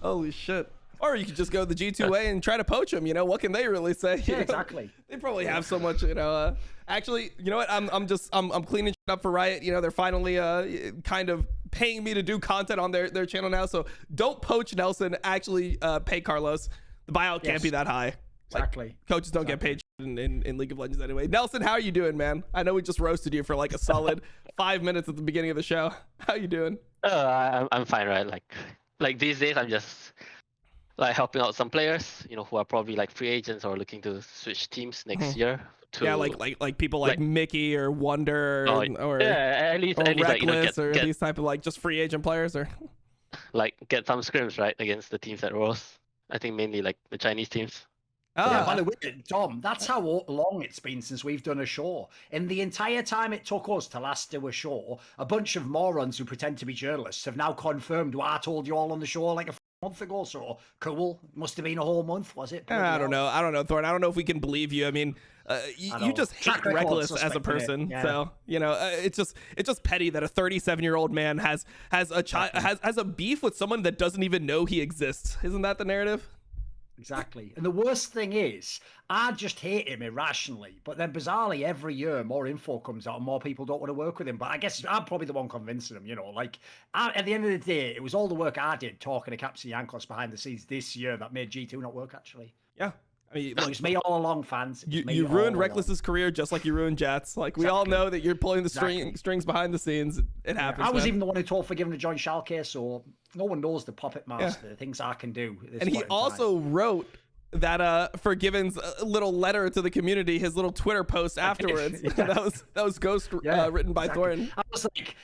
Holy shit. Or you could just go the G2 way and try to poach them. You know, what can they really say? Yeah, exactly. They probably have so much, you know. Actually, you know what? I'm cleaning shit up for Riot. You know, they're finally kind of paying me to do content on their channel now. So don't poach Nelson. Actually, pay Carlos. The buyout can't be that high. Exactly. Like, coaches don't get paid in League of Legends anyway. Nelson, how are you doing, man? I know we just roasted you for like a solid 5 minutes at the beginning of the show. How you doing? I'm fine, right? Like these days, I'm just like helping out some players, you know, who are probably like free agents or looking to switch teams next year. Yeah, like people like Mickey or Wonder or at least Reckless, like, you know, or these type of like just free agent players, or like get some scrims right against the teams at Rose. I think mainly like the Chinese teams. Oh. Yeah, by the way, Dom, that's how long it's been since we've done a show. In the entire time it took us to last do a show, a bunch of morons who pretend to be journalists have now confirmed what I told you all on the show like a month ago. So cool. Must have been a whole month, was it? I don't know, Thorn. I don't know if we can believe you. I mean, you just hate Reckless as a person. Yeah. So you know, it's just petty that a 37-year-old man has a beef with someone that doesn't even know he exists. Isn't that the narrative? Exactly. And the worst thing is, I just hate him irrationally. But then bizarrely, every year, more info comes out and more people don't want to work with him. But I guess I'm probably the one convincing him, you know. Like, at the end of the day, it was all the work I did talking to Capsy Yankos behind the scenes this year that made G2 not work, actually. Yeah. I mean, look, it's me all along, fans. You ruined Reckless's career just like you ruined Jats. Like, we all know that you're pulling the strings behind the scenes. It happens. I was even the one who told Forgiven to join Schalke, so no one knows the puppet master, the things I can do. And he also wrote that Forgiven's little letter to the community, his little Twitter post afterwards. that was ghost written by Thorn.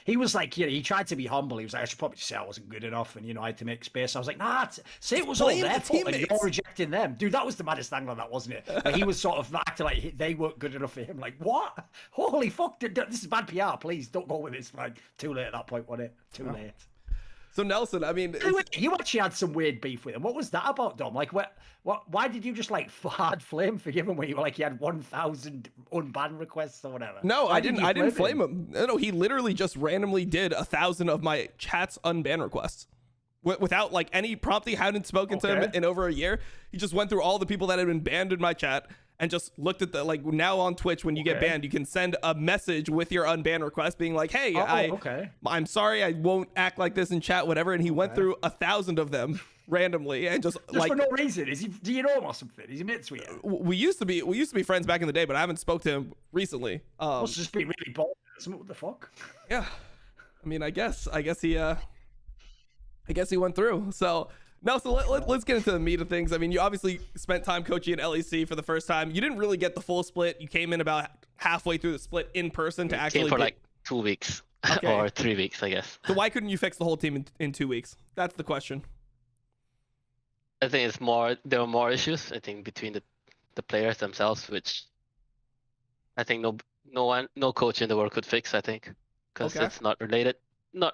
He was like, you know, he tried to be humble. He was like, I should probably say I wasn't good enough, and you know, I had to make space. I was like, nah, say it was all their fault, and you're rejecting them, dude. That was the maddest angle on that, wasn't it? Like, he was sort of acting like they weren't good enough for him. Like, what? Holy fuck! This is bad PR. Please don't go with this. Like, too late at that point, wasn't it? Too late. So Nelson, I mean, you actually had some weird beef with him. What was that about, Dom? Like, why did you just like hard flame Forgiven when you were like you had 1,000 unban requests or whatever? No, I didn't flame him. No, he literally just randomly did 1,000 of my chat's unban requests without like any prompt. He hadn't spoken to him in over a year. He just went through all the people that had been banned in my chat and just looked at the, like, now on Twitch, when you get banned, you can send a message with your unban request being like, hey, I'm sorry, I won't act like this in chat, whatever. And he went through 1,000 of them randomly and just like, for no reason. Do you know him or something? Is he mates with you? We used to be friends back in the day, but I haven't spoke to him recently. Must just be really bold. What the fuck? Yeah. I mean, I guess he went through. So Nelson, let's get into the meat of things. I mean, you obviously spent time coaching at LEC for the first time. You didn't really get the full split. You came in about halfway through the split in person to actually came for like 2 weeks or 3 weeks, I guess. So why couldn't you fix the whole team in 2 weeks? That's the question. I think there were more issues, I think, between the players themselves, which I think no coach in the world could fix, I think, because it's not related.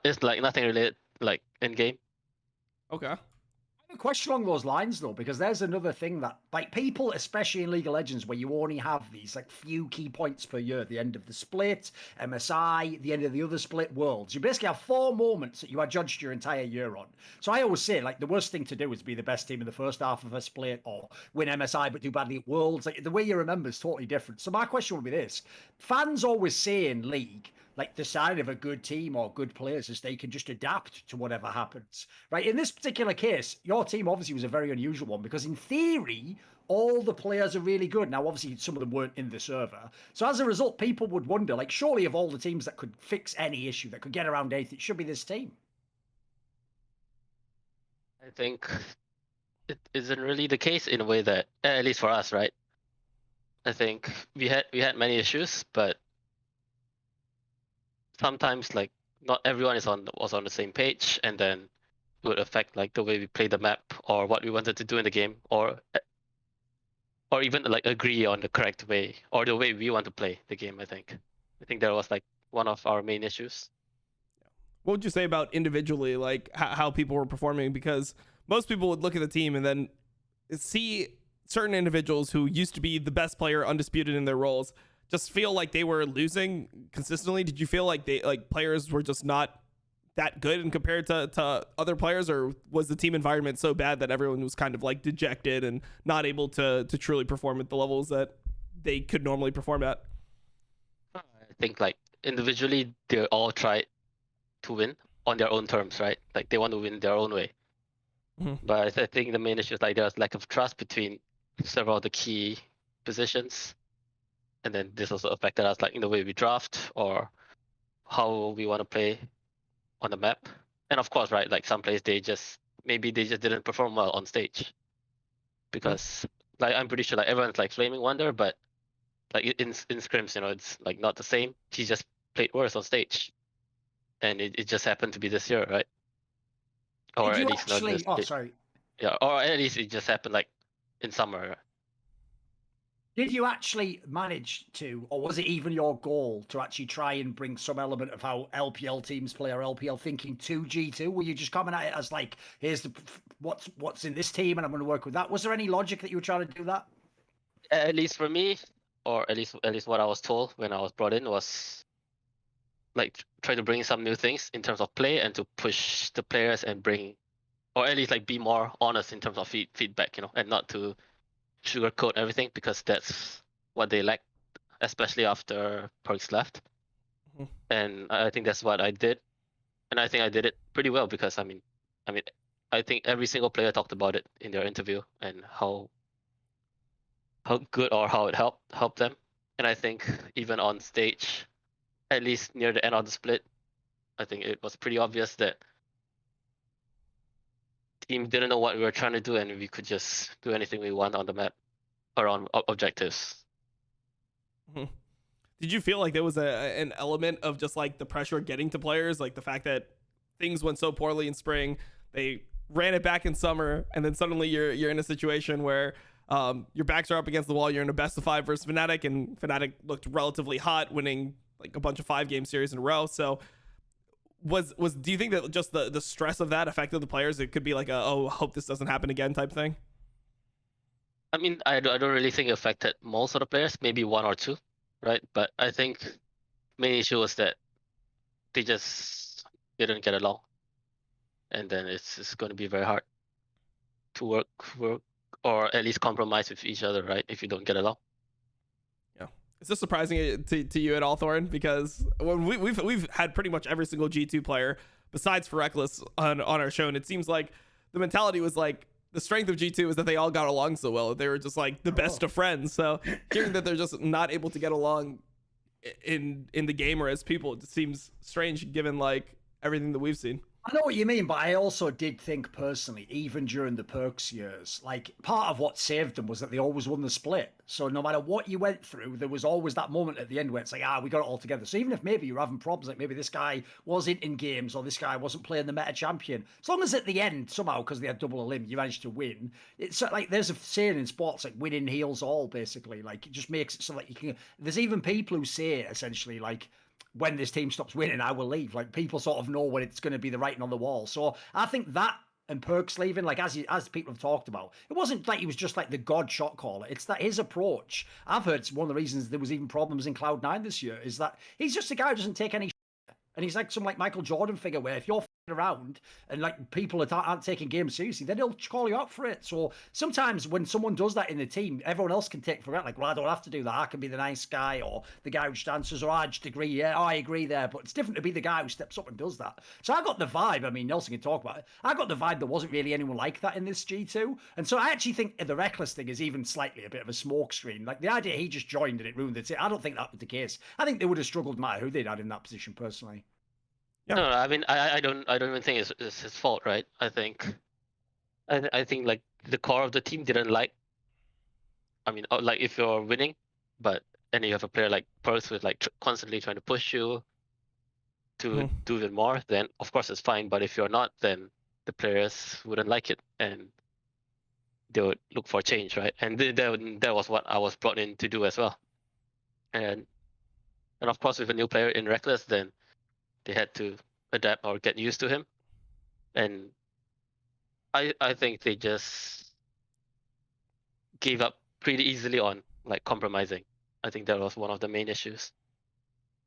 It's like nothing related like in game. Okay. A question along those lines, though, because there's another thing that, like, people, especially in League of Legends, where you only have these like few key points per year, the end of the split, MSI, the end of the other split, Worlds. You basically have 4 moments that you are judged your entire year on. So I always say, like, the worst thing to do is be the best team in the first half of a split, or win MSI but do badly at Worlds. Like, the way you remember is totally different. So my question would be this: fans always say in League, like, the sign of a good team or good players is they can just adapt to whatever happens, right? In this particular case, your team obviously was a very unusual one because in theory, all the players are really good. Now, obviously, some of them weren't in the server. So as a result, people would wonder, like, surely of all the teams that could fix any issue, that could get around 8th, it should be this team. I think it isn't really the case in a way that, at least for us, right? I think we had many issues, but sometimes, like, not everyone was on the same page, and then it would affect like the way we play the map or what we wanted to do in the game, or even like agree on the correct way or the way we want to play the game. I think that was like one of our main issues. What would you say about individually, like how people were performing? Because most people would look at the team and then see certain individuals who used to be the best player, undisputed in their roles, just feel like they were losing consistently. Did you feel like players were just not that good and compared to other players, or was the team environment so bad that everyone was kind of like dejected and not able to truly perform at the levels that they could normally perform at? I think like individually they all try to win on their own terms, right? Like they want to win their own way. But I think the main issue is like there's lack of trust between several of the key positions, and then this also affected us like in the way we draft or how we want to play on the map. And of course, right, like some players maybe they just didn't perform well on stage, because like I'm pretty sure like everyone's like flaming Wonder, but like in scrims, you know, it's like not the same. He just played worse on stage, and it just happened to be this year, right? Or Did at you least actually? not Oh, this. sorry. Yeah, or at least it just happened like in summer. Did you actually manage to, or was it even your goal to actually try and bring some element of how LPL teams play or LPL thinking to G2? Were you just coming at it as like, here's what's in this team and I'm going to work with that? Was there any logic that you were trying to do that? At least for me, or at least what I was told when I was brought in was like try to bring some new things in terms of play and to push the players and bring, or at least like be more honest in terms of feedback, you know, and not to sugarcoat everything, because that's what they lacked, especially after Perks left. And I think that's what I did, and I think I did it pretty well, because I mean, I think every single player talked about it in their interview and how good or how it helped them. And I think even on stage, at least near the end of the split, I think it was pretty obvious that team didn't know what we were trying to do, and we could just do anything we want on the map around objectives. Did you feel like there was an element of just like the pressure getting to players, like the fact that things went so poorly in spring, they ran it back in summer, and then suddenly you're in a situation where your backs are up against the wall, you're in a best of 5 versus Fnatic, and Fnatic looked relatively hot, winning like a bunch of 5-game series in a row. So do you think that just the stress of that affected the players? It could be like hope this doesn't happen again type thing. I mean, I don't really think it affected most of the players, maybe one or two, right? But I think main issue was that they just didn't get along, and then it's going to be very hard to work or at least compromise with each other, right? If you don't get along. Yeah. Is this surprising to you at all, Thorin? Because when we've had pretty much every single G2 player besides for Reckless on our show, and it seems like the mentality was like the strength of G2 is that they all got along so well. They were just like the best of friends. So hearing that they're just not able to get along in the game or as people, it seems strange given like everything that we've seen. I know what you mean, but I also did think personally, even during the Perks years, like part of what saved them was that they always won the split. So no matter what you went through, there was always that moment at the end where it's like, we got it all together. So even if maybe you're having problems, like maybe this guy wasn't in games or this guy wasn't playing the meta champion, as long as at the end somehow, because they had double a limb, you managed to win. It's like there's a saying in sports like winning heals all, basically. Like it just makes it so that you can. There's even people who say essentially like, when this team stops winning, I will leave. Like people sort of know when it's going to be the writing on the wall. So I think that and Perks leaving, like as people have talked about, it wasn't like he was just like the god shot caller. It's that his approach. I've heard it's one of the reasons there was even problems in Cloud9 this year is that he's just a guy who doesn't take any shit. And he's like some like Michael Jordan figure where if you're around and like people aren't taking games seriously, then he'll call you out for it. So sometimes when someone does that in the team, everyone else can take for it. Like, well, I don't have to do that. I can be the nice guy or the guy who just answers, or I just agree. Yeah, I agree there. But it's different to be the guy who steps up and does that. So I got the vibe. I mean, Nelson can talk about it. I got the vibe there wasn't really anyone like that in this G2. And so I actually think the Reckless thing is even slightly a bit of a smoke screen. Like the idea he just joined and it ruined it. I don't think that was the case. I think they would have struggled no matter who they'd had in that position personally. Yeah. No, I mean, I don't even think it's his fault, right? I think like the core of the team didn't like. I mean, like if you're winning, and you have a player like Perks with like constantly trying to push you to do even more, then of course it's fine. But if you're not, then the players wouldn't like it, and they would look for change, right? And that was what I was brought in to do as well. And of course, with a new player in Reckless, then they had to adapt or get used to him, and I think they just gave up pretty easily on like compromising. I think that was one of the main issues.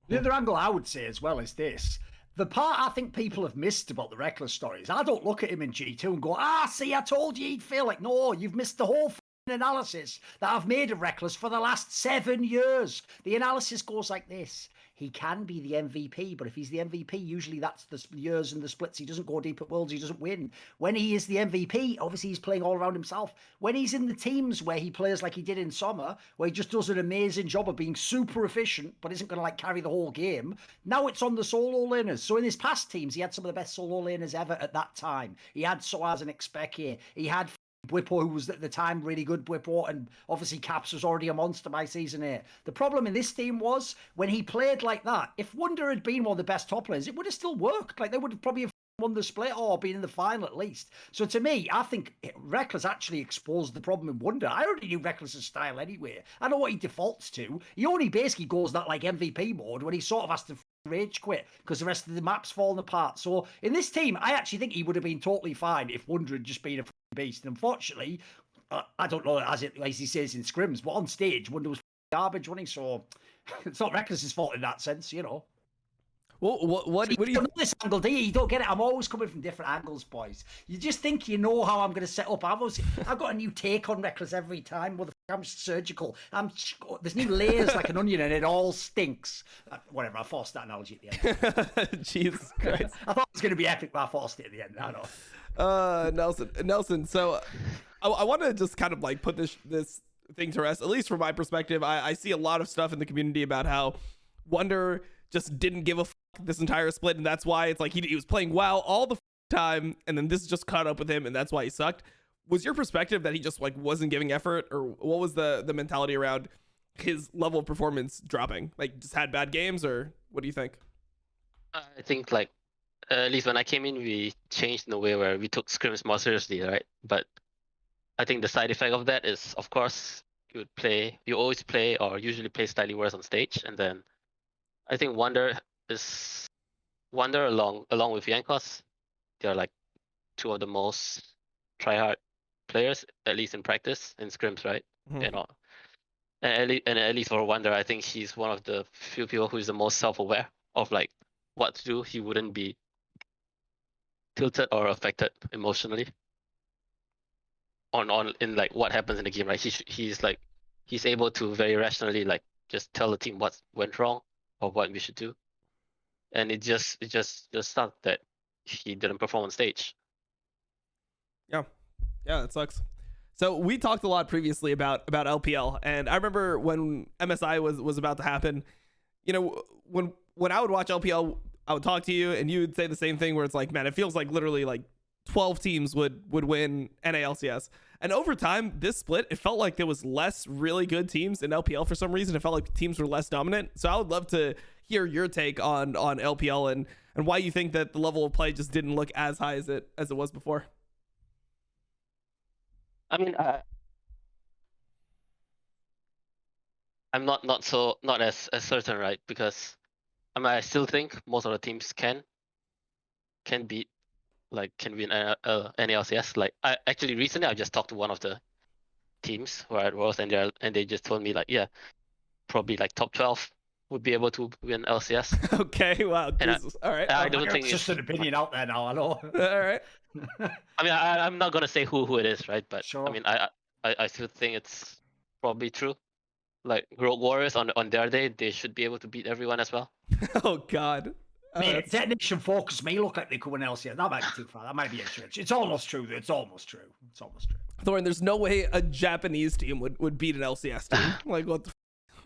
The other angle I would say as well is this. The part I think people have missed about the Reckless stories, I don't look at him in G2 and go, see, I told you he'd fail. Like, no, you've missed the whole analysis that I've made of Reckless for the last 7 years. The analysis goes like this. He can be the MVP, but if he's the MVP, usually that's the years and the splits. He doesn't go deep at Worlds, he doesn't win. When he is the MVP, obviously he's playing all around himself. When he's in the teams where he plays like he did in summer, where he just does an amazing job of being super efficient, but isn't going to like carry the whole game, now it's on the solo laners. So in his past teams, he had some of the best solo laners ever at that time. He had Soaz and Expeke. He had Bwipo, who was at the time really good Bwipo, and obviously Caps was already a monster by season 8. The problem in this team was when he played like that, if Wunder had been one of the best top laners, it would have still worked. Like they would have probably won the split or been in the final at least. So to me, I think Reckless actually exposed the problem in Wunder. I already knew Reckless's style anyway. I know what he defaults to. He only basically goes that like MVP mode when he sort of has to rage quit because the rest of the map's falling apart. So in this team, I actually think he would have been totally fine if Wunder had just been a beast. And unfortunately, I don't know as he says in scrims, but on stage, Wunder was garbage, wasn't he? So it's not Reckless's fault in that sense, you know. Well, what do you know this angle, do you? You don't get it. I'm always coming from different angles, boys. You just think you know how I'm going to set up. I've got a new take on Reckless every time. I'm surgical. There's new layers like an onion, and it all stinks. Whatever. I forced that analogy at the end. Jesus Christ! I thought it was going to be epic, but I forced it at the end. I know. Nelson. So I want to just kind of like put this thing to rest. At least from my perspective, I see a lot of stuff in the community about how Wunder just didn't give a this entire split, and that's why it's like he was playing WoW all the time, and then this just caught up with him, and that's why he sucked. Was your perspective that he just like wasn't giving effort, or what was the mentality around his level of performance dropping? Like just had bad games, or what do you think? I think like at least when I came in, we changed in a way where we took scrims more seriously, right? But I think the side effect of that is, of course, you always play or usually play slightly worse on stage, and then I think Wunder along with Yankos, they're like two of the most tryhard players, at least in practice, in scrims, right? Mm-hmm. You know, and at least for Wunder, I think he's one of the few people who is the most self-aware of like what to do. He wouldn't be tilted or affected emotionally on in like what happens in the game, right? He's able to very rationally like just tell the team what went wrong or what we should do, and it just sucked that he didn't perform on stage. Yeah, it sucks. So we talked a lot previously about LPL, and I remember when MSI was about to happen. You know, when I would watch LPL, I would talk to you, and you would say the same thing, where it's like, man, it feels like literally like 12 teams would win NALCS. And over time, this split, it felt like there was less really good teams in LPL for some reason. It felt like teams were less dominant. So I would love to hear your take on LPL and why you think that the level of play just didn't look as high as it was before. I mean, I'm not as certain, right? Because I mean, I still think most of the teams can beat. Like can win NALCS. Like I actually recently I just talked to one of the teams who are at Worlds, and they just told me like, yeah, probably like top 12 would be able to win LCS. Okay, wow. All right. I don't think it's just an opinion out there now. I know. All right. I mean, I'm not gonna say who it is, right? But sure. I mean, I still think it's probably true. Like Rogue Warriors on their day, they should be able to beat everyone as well. Oh God. Mate, Detonation Focus may look like they could win LCS. That might be too far. That might be a stretch. It's almost true. Thorn, there's no way a Japanese team would beat an LCS team. Like what the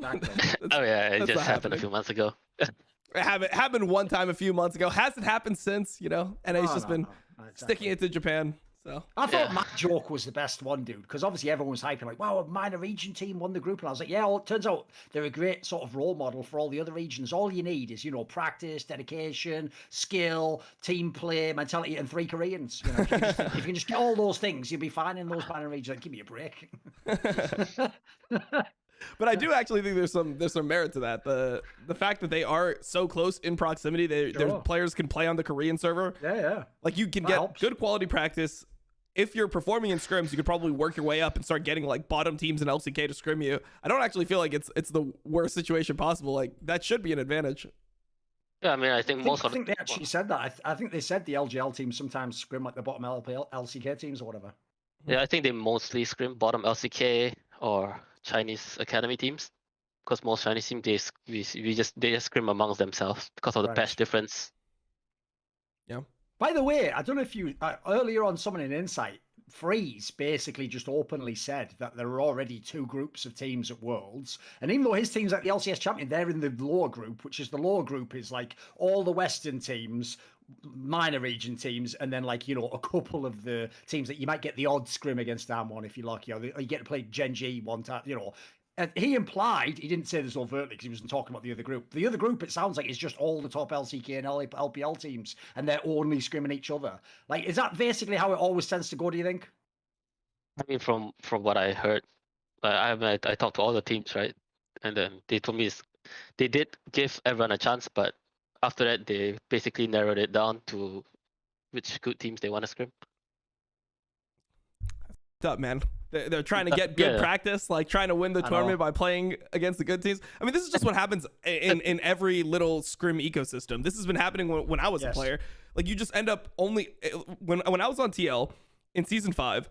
Oh yeah, it just happened a few months ago. It happened one time a few months ago. Hasn't happened since, you know. NA's just been sticking it to Japan. So I thought my joke was the best one, dude, because obviously everyone was hyping like, wow, a minor region team won the group. And I was like, yeah, well, it turns out they're a great sort of role model for all the other regions. All you need is, you know, practice, dedication, skill, team play, mentality, and 3 Koreans. You know, if you can just get all those things, you'll be fine in those minor regions. Like, give me a break. But I do actually think there's some merit to that. The fact that they are so close in proximity, their players can play on the Korean server. Yeah. Like you can get good quality practice. If you're performing in scrims, you could probably work your way up and start getting like bottom teams in LCK to scrim you. I don't actually feel like it's the worst situation possible. Like that should be an advantage. Yeah, I mean, I think most I of think they actually said that. I think they said the LGL teams sometimes scrim like the bottom LCK teams or whatever. yeah, I think they mostly scrim bottom LCK or Chinese academy teams, because most Chinese teams they just scrim amongst themselves because of the patch difference. Yeah. By the way, I don't know if you earlier on someone in Insight, Freeze basically just openly said that there are already 2 groups of teams at Worlds, and even though his team's like the LCS champion, they're in the lower group, which is the lower group is like all the Western teams, minor region teams, and then like, you know, a couple of the teams that you might get the odd scrim against one if you're lucky, or you get to play Gen G one time, you know. And he implied, he didn't say this overtly because he wasn't talking about the other group. The other group, it sounds like, is just all the top LCK and LPL teams, and they're only scrimming each other. Like, is that basically how it always tends to go, do you think? I mean, from what I heard, I talked to all the teams, right? And then they told me they did give everyone a chance, but after that, they basically narrowed it down to which good teams they want to scrim. What's up, man? They're trying to get good practice, like trying to win the tournament by playing against the good teams. I mean, this is just what happens in every little scrim ecosystem. This has been happening when I was a player. Like, you just end up only when I was on TL in season 5.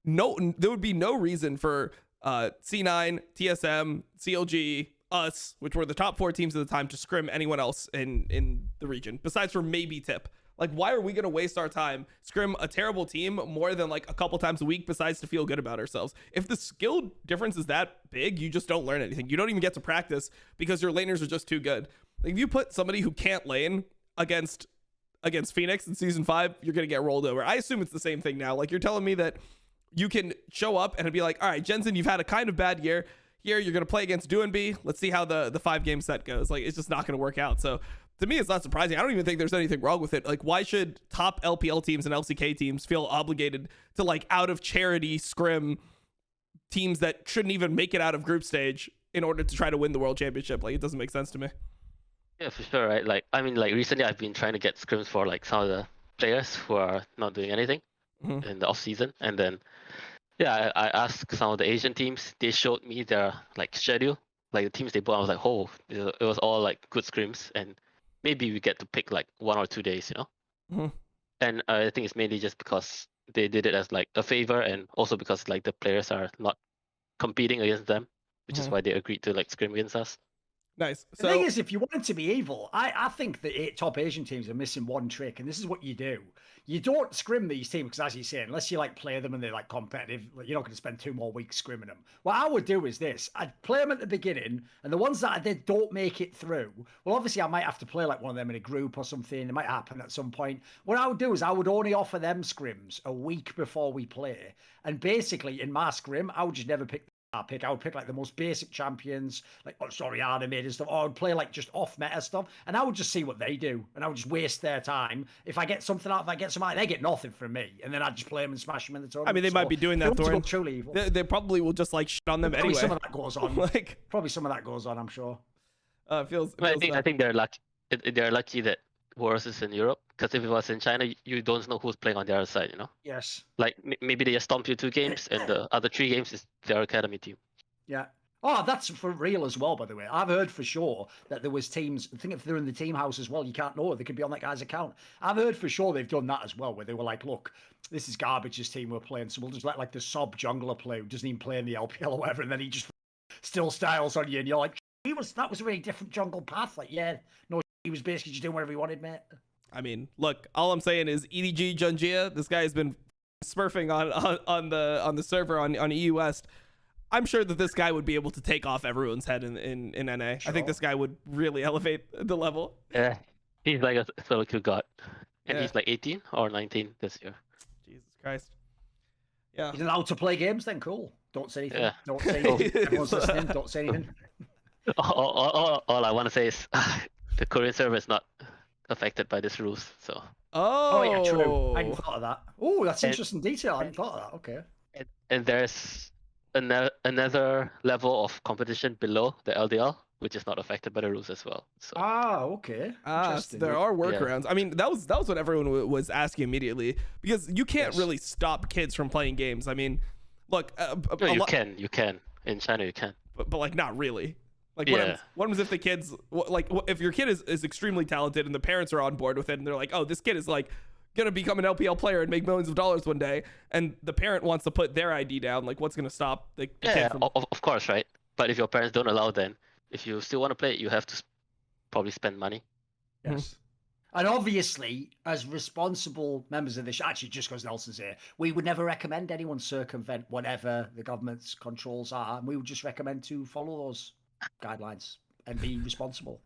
There would be no reason for C9, TSM, CLG, us, which were the top 4 teams at the time, to scrim anyone else in the region besides for maybe Tip. Like, why are we going to waste our time scrim a terrible team more than like a couple times a week besides to feel good about ourselves? If the skill difference is that big, you just don't learn anything. You don't even get to practice because your laners are just too good. Like, if you put somebody who can't lane against Phoenix in season 5, you're going to get rolled over. I assume it's the same thing now. Like, you're telling me that you can show up and it'd be like, all right, Jensen, you've had a kind of bad year. Here, you're going to play against Doinb. Let's see how the 5-game set goes. Like, it's just not going to work out. So to me, it's not surprising. I don't even think there's anything wrong with it. Like, why should top LPL teams and LCK teams feel obligated to, like, out of charity scrim teams that shouldn't even make it out of group stage in order to try to win the world championship? Like, it doesn't make sense to me. Yeah, for sure, right? Like, I mean, like, recently I've been trying to get scrims for like some of the players who are not doing anything in the off season, and then I asked some of the Asian teams. They showed me their like schedule, like the teams they bought. I was like, oh, it was all like good scrims, and maybe we get to pick like 1 or 2 days, you know. And I think it's mainly just because they did it as like a favor, and also because like the players are not competing against them, which is why they agreed to like scrim against us. Nice. The thing is, if you wanted to be evil, I think the 8 top Asian teams are missing one trick, and this is what you do. You don't scrim these teams, because as you say, unless you like play them and they're like competitive, you're not going to spend 2 more weeks scrimming them. What I would do is this: I'd play them at the beginning, and the ones that I did don't make it through, well, obviously I might have to play like one of them in a group or something. It might happen at some point. What I would do is I would only offer them scrims a week before we play, and basically in my scrim, I would just never pick I would pick like the most basic champions, like animated stuff, or I would play like just off meta stuff, and I would just see what they do, and I would just waste their time. If I get something out, they get nothing from me, and then I'd just play them and smash them in the tournament. I mean, they might be doing that, Thorin. Truly evil. They probably will just like shit on them anyway. Some of that goes on. Like, probably some of that goes on, I'm sure. I think they're lucky. They're lucky that Worlds is in Europe, because if it was in China, you don't know who's playing on the other side, you know. Yes. Like maybe they just stomp you 2 games, and the other 3 games is their academy team. Yeah. Oh, that's for real as well, by the way. I've heard for sure that there was teams, I think if they're in the team house as well, you can't know. They could be on that guy's account. I've heard for sure they've done that as well, where they were like, look, this is garbage, this team we're playing, so we'll just let like the sob jungler play who doesn't even play in the LPL or whatever, and then he just still styles on you, and you're like, that was a really different jungle path. Like, yeah, no, he was basically just doing whatever he wanted, mate. I mean, look, all I'm saying is EDG Junjia, this guy has been smurfing on the server on EU West. I'm sure that this guy would be able to take off everyone's head in NA. Sure. I think this guy would really elevate the level. Yeah, he's like a solo queue god. And he's like 18 or 19 this year. Jesus Christ. Yeah. He's allowed to play games then? Cool. Don't say anything. Yeah. Don't say anything. Everyone's listening. Don't say anything. All I want to say is the Korean server is not affected by these rules. So. Oh, yeah, true. I hadn't thought of that. Oh, that's interesting detail. I hadn't thought of that. Okay. And there's another level of competition below the LDL, which is not affected by the rules as well. So. Okay. So there are workarounds. Yeah. I mean, that was what everyone was asking immediately, because you can't really stop kids from playing games. I mean, look, no, you can in China, you can, but like not really. Like, what happens if the kids, like, if your kid is extremely talented and the parents are on board with it and they're like, oh, this kid is like gonna become an LPL player and make millions of dollars one day, and the parent wants to put their ID down, like, what's gonna stop the kid from... of course, right? But if your parents don't allow, then if you still want to play it, you have to probably spend money. Yes. And obviously, as responsible members of the show, actually, just because Nelson's here, we would never recommend anyone circumvent whatever the government's controls are. And we would just recommend to follow those guidelines and be responsible.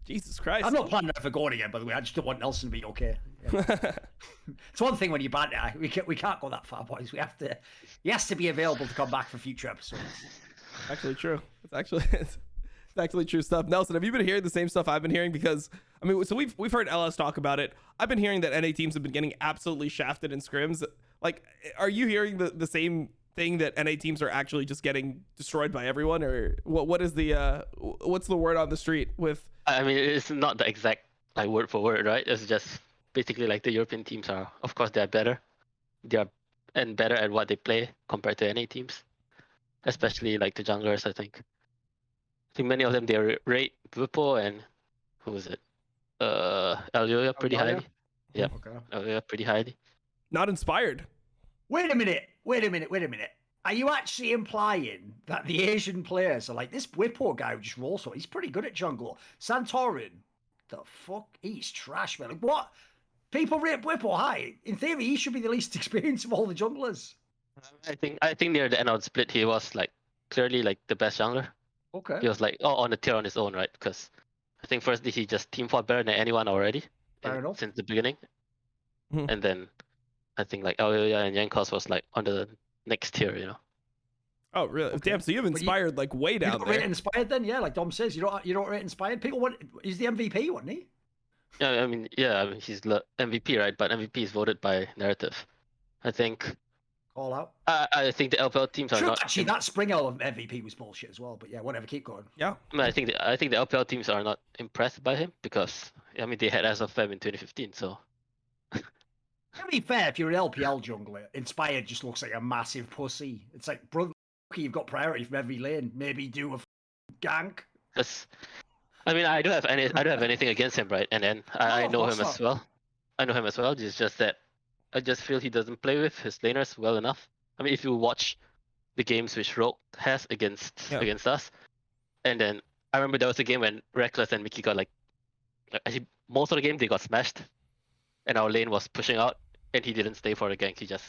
Jesus Christ. I'm not planning for going again, by the way. I just don't want Nelson to be okay. Yeah. It's one thing when you banter. We can't go that far, boys. We have to. He has to be available to come back for future episodes. Actually true. It's actually true stuff. Nelson, have you been hearing the same stuff I've been hearing? Because I mean, so we've heard LS talk about it. I've been hearing that NA teams have been getting absolutely shafted in scrims. Like, are you hearing the same thing, that NA teams are actually just getting destroyed by everyone, or what is the what's the word on the street with? I mean, it's not the exact like word for word, right? It's just basically like the European teams are. Of course, they're better. They are better at what they play compared to NA teams, especially like the junglers. I think many of them, they rate Vipo and who was it? Elioya pretty highly. Yeah, okay. Elioya pretty highly. Not inspired. Wait a minute. Are you actually implying that the Asian players are like, this Whippo guy who just rolls so he's pretty good at jungle? Santorin, the fuck? He's trash, man. Like, what? People rate Whippo high. In theory, he should be the least experienced of all the junglers. I think near the end of the split, he was like clearly like the best jungler. Okay. He was like on the tier on his own, right? Because I think firstly he just team fought better than anyone already since the beginning, and then I think like Elioya and Yankos was like on the next tier, you know. Oh really? Okay. Damn! So you've inspired like way down you don't there. Rate inspired then, yeah. Like Dom says, you don't rate inspired. People want. He's the MVP, wasn't he? Yeah, I mean he's the MVP, right? But MVP is voted by narrative. I think. All out. I think the LPL teams are not. Actually, that Spring Elf MVP was bullshit as well. But yeah, whatever. Keep going. Yeah. I mean, I think the LPL teams are not impressed by him because I mean they had SFM in 2015, so. To be fair, if you're an LPL jungler, Inspired just looks like a massive pussy. It's like, brother, you've got priority from every lane. Maybe do a gank. I mean, I don't have anything against him, right? And then I know him as well. I know him as well. It's just that I just feel he doesn't play with his laners well enough. I mean, if you watch the games which Rogue has against us, and then I remember there was a game when Reckless and Mickey got like actually most of the game they got smashed, and our lane was pushing out, and he didn't stay for the gank. He just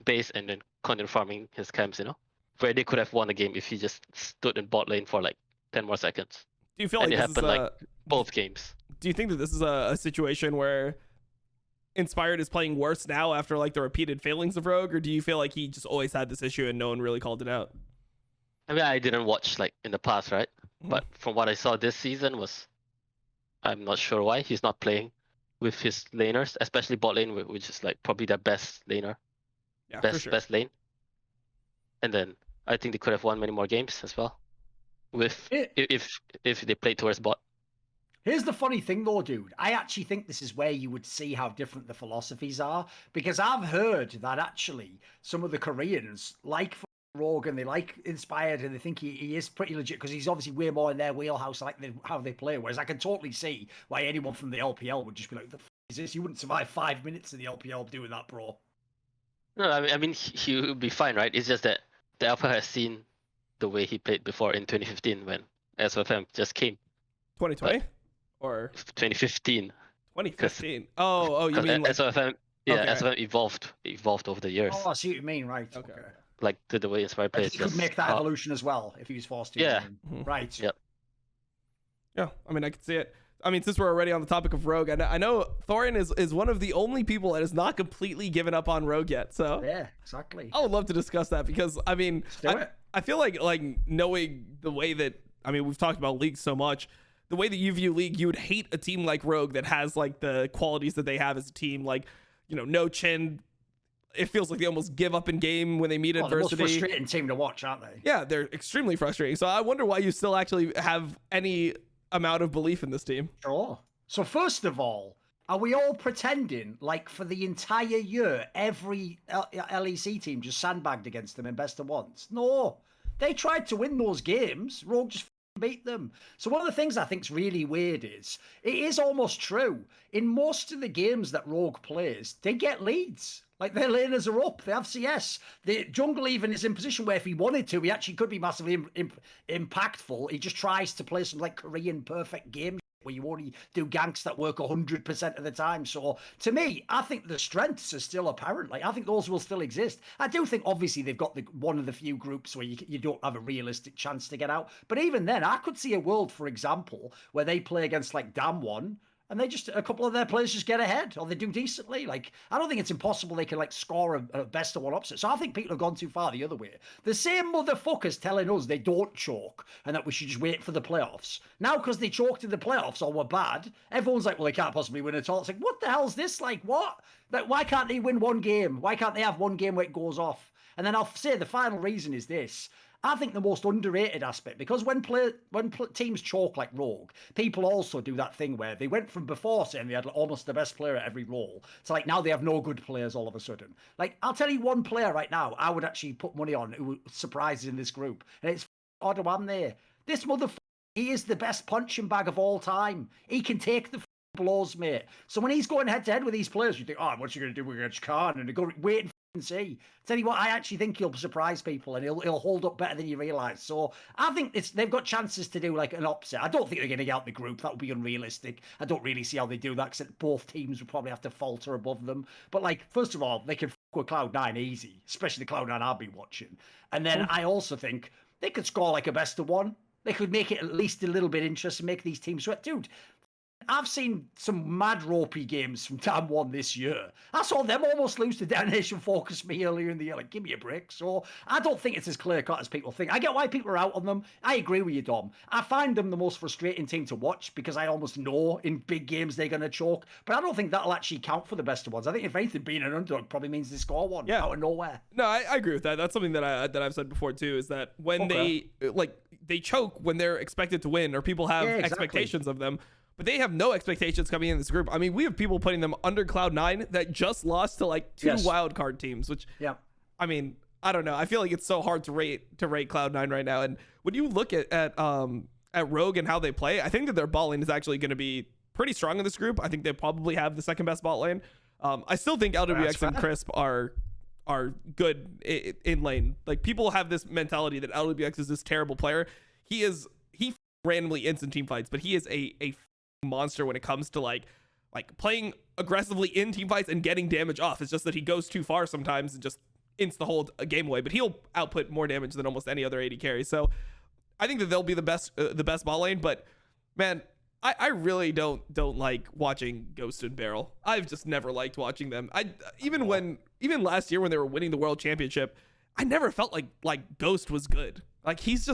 base and then continued farming his camps, you know, where they could have won the game if he just stood in bot lane for like 10 more seconds. Do you feel like it this happened like both games? Do you think that this is a situation where Inspired is playing worse now after like the repeated failings of Rogue, or do you feel like he just always had this issue and no one really called it out? I mean, I didn't watch like in the past, right? But from what I saw this season I'm not sure why he's not playing with his laners, especially bot lane, which is like probably their best laner, best lane. And then I think they could have won many more games as well, with if they played towards bot. Here's the funny thing though, dude. I actually think this is where you would see how different the philosophies are, because I've heard that actually some of the Koreans like Rogue and they like Inspired and they think he is pretty legit because he's obviously way more in their wheelhouse, like how they play. Whereas I can totally see why anyone from the LPL would just be like, "The f is this? You wouldn't survive 5 minutes in the LPL doing that, bro." No, I mean he would be fine, right? It's just that the Alpha has seen the way he played before in 2015 when SFM just came. 2020 or 2015. 2015. Oh, you mean like... SFM? Yeah, okay. SFM evolved over the years. Oh, I see what you mean, right? Okay. Like the way Inspired plays. He could make that evolution as well if he was forced to. Yeah. Right. Yep. Yeah, I mean, I can see it. I mean, since we're already on the topic of Rogue, I know Thorin is one of the only people that has not completely given up on Rogue yet. So yeah, exactly. I would love to discuss that because I mean, I feel like knowing the way that, I mean, we've talked about League so much, the way that you view League, you would hate a team like Rogue that has like the qualities that they have as a team, like, you know, no chin. It feels like they almost give up in game when they meet adversity. The most frustrating team to watch, aren't they? Yeah, they're extremely frustrating. So I wonder why you still actually have any amount of belief in this team. Sure. So first of all, are we all pretending like for the entire year every LEC team just sandbagged against them in best of ones? No, they tried to win those games. Rogue just beat them. So one of the things I think is really weird is, it is almost true. In most of the games that Rogue plays, they get leads. Like, their laners are up. They have CS. The jungle even is in position where if he wanted to, he actually could be massively impactful. He just tries to play some like Korean perfect game where you only do ganks that work 100% of the time. So to me, I think the strengths are still apparent. Like, I think those will still exist. I do think obviously they've got one of the few groups where you don't have a realistic chance to get out. But even then, I could see a world, for example, where they play against like Damwon, and they just, a couple of their players just get ahead, or they do decently. Like, I don't think it's impossible they can like score a best of one upset. So I think people have gone too far the other way. The same motherfuckers telling us they don't choke and that we should just wait for the playoffs. Now, because they choked in the playoffs or were bad, everyone's like, well, they can't possibly win at all. It's like, what the hell's this? Like, what? Like, why can't they win one game? Why can't they have one game where it goes off? And then I'll say the final reason is this. I think the most underrated aspect, because when teams choke like Rogue, people also do that thing where they went from before saying they had almost the best player at every role to like now they have no good players all of a sudden. Like, I'll tell you one player right now I would actually put money on who surprises in this group, and it's Odawan there. This motherfucker, he is the best punching bag of all time. He can take the blows, mate. So when he's going head to head with these players, you think, oh, what's he going to do against Khan? And they go wait and see. Tell you what, I actually think he'll surprise people and he'll hold up better than you realise. So I think they've got chances to do like an upset. I don't think they're going to get out the group. That would be unrealistic. I don't really see how they do that, because both teams would probably have to falter above them. But like, first of all, they can with Cloud9 easy, especially the Cloud9 I'll be watching. And then I also think they could score like a best of one. They could make it at least a little bit interesting, make these teams sweat. Dude, I've seen some mad ropey games from Damwon this year. I saw them almost lose to Damnation Focus me earlier in the year. Like, give me a break. So I don't think it's as clear-cut as people think. I get why people are out on them. I agree with you, Dom. I find them the most frustrating team to watch because I almost know in big games they're going to choke. But I don't think that'll actually count for the best of ones. I think if anything, being an underdog probably means they score one out of nowhere. No, I agree with that. That's something that I've said before too, is that when they choke when they're expected to win, or people have expectations of them. But they have no expectations coming in this group. I mean, we have people putting them under Cloud9 that just lost to like two wildcard teams, which, I mean, I don't know. I feel like it's so hard to rate Cloud9 right now. And when you look at Rogue and how they play, I think that their bot lane is actually going to be pretty strong in this group. I think they probably have the second best bot lane. I still think LWX and Crisp are good in lane. Like, people have this mentality that LWX is this terrible player. He randomly instant team fights, but he is a monster when it comes to like playing aggressively in team fights and getting damage off. It's just that he goes too far sometimes and just insta hold a game away, but he'll output more damage than almost any other AD carry. So I think that they'll be the best bot lane. But man, I really don't like watching Ghost and Barrel. I've just never liked watching them. Even last year when they were winning the world championship, I never felt like Ghost was good. Like, he's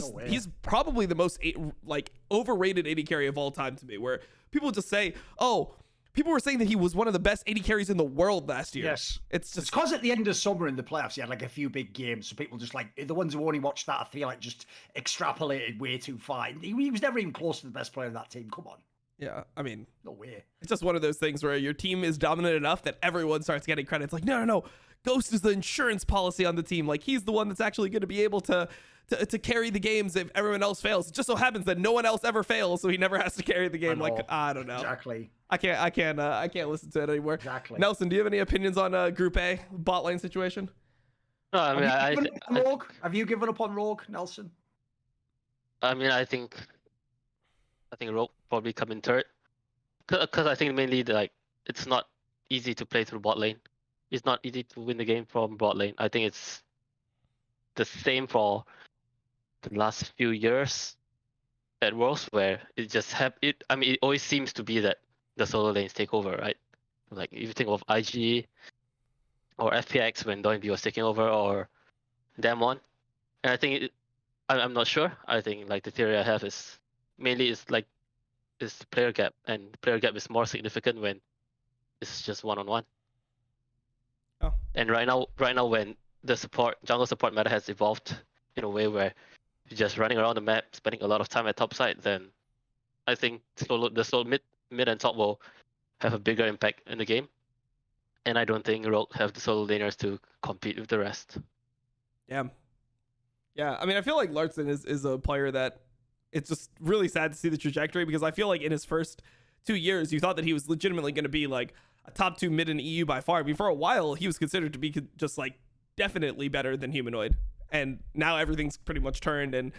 probably the most like overrated AD carry of all time to me, where people just say, oh, people were saying that he was one of the best AD carries in the world last year. Yes. It's because at the end of summer in the playoffs, he had like a few big games. So people just like, the ones who only watched that, I feel like just extrapolated way too far. He was never even close to the best player in that team. Come on. Yeah, I mean, no way. It's just one of those things where your team is dominant enough that everyone starts getting credit. It's like, no. Ghost is the insurance policy on the team. Like, he's the one that's actually going to be able to carry the games if everyone else fails. It just so happens that no one else ever fails, so he never has to carry the game. Like, I don't know. Exactly. I can't listen to it anymore. Exactly. Nelson, do you have any opinions on Group A bot lane situation? No, I mean, have you given up on Rogue, Nelson? I mean, I think Rogue probably come in third, because I think mainly it's not easy to play through bot lane. It's not easy to win the game from bot lane. I think it's the same for the last few years at Worlds, where it just it always seems to be that the solo lanes take over, right? Like, if you think of IG or FPX when Doinb was taking over, or Damwon, and I think I'm not sure. I think like the theory I have is mainly is player gap, and player gap is more significant when it's just one-on-one. Oh. And right now when the jungle support meta has evolved in a way where you're just running around the map, spending a lot of time at top side, then I think the solo mid and top will have a bigger impact in the game. And I don't think Rogue have the solo laners to compete with the rest. Yeah. I mean, I feel like Larson is a player that it's just really sad to see the trajectory, because I feel like in his first 2 years, you thought that he was legitimately going to be like a top 2 mid in EU by far. I mean, for a while, he was considered to be just like definitely better than Humanoid. And now everything's pretty much turned, and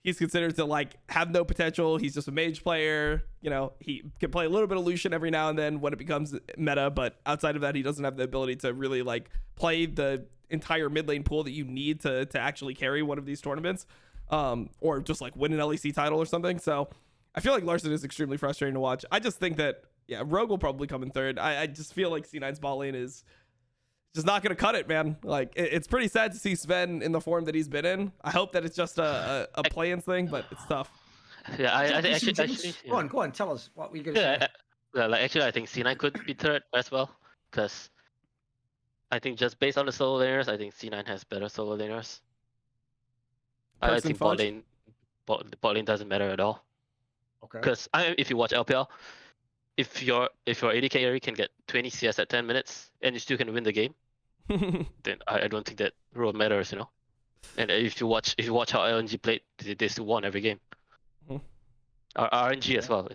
he's considered to like have no potential. He's just a mage player. You know, he can play a little bit of Lucian every now and then when it becomes meta, but outside of that, he doesn't have the ability to really like play the entire mid lane pool that you need to actually carry one of these tournaments, or just like win an LEC title or something. So I feel like Larson is extremely frustrating to watch. I just think that, yeah, Rogue will probably come in third. I just feel like C9's bot lane is just not going to cut it, man. Like, it's pretty sad to see Sven in the form that he's been in. I hope that it's just a play-in thing, but it's tough. Yeah, I think actually yeah. Go on, tell us what we're going to say. Yeah, like actually, I think C9 could be third as well, because I think just based on the solo laners, I think C9 has better solo laners. I think bot lane doesn't matter at all. Okay. Because if you watch LPL, if your AD carry can get 20 CS at 10 minutes and you still can win the game, then I don't think that role matters, you know. And if you watch how LNG played, they still won every game. RNG as well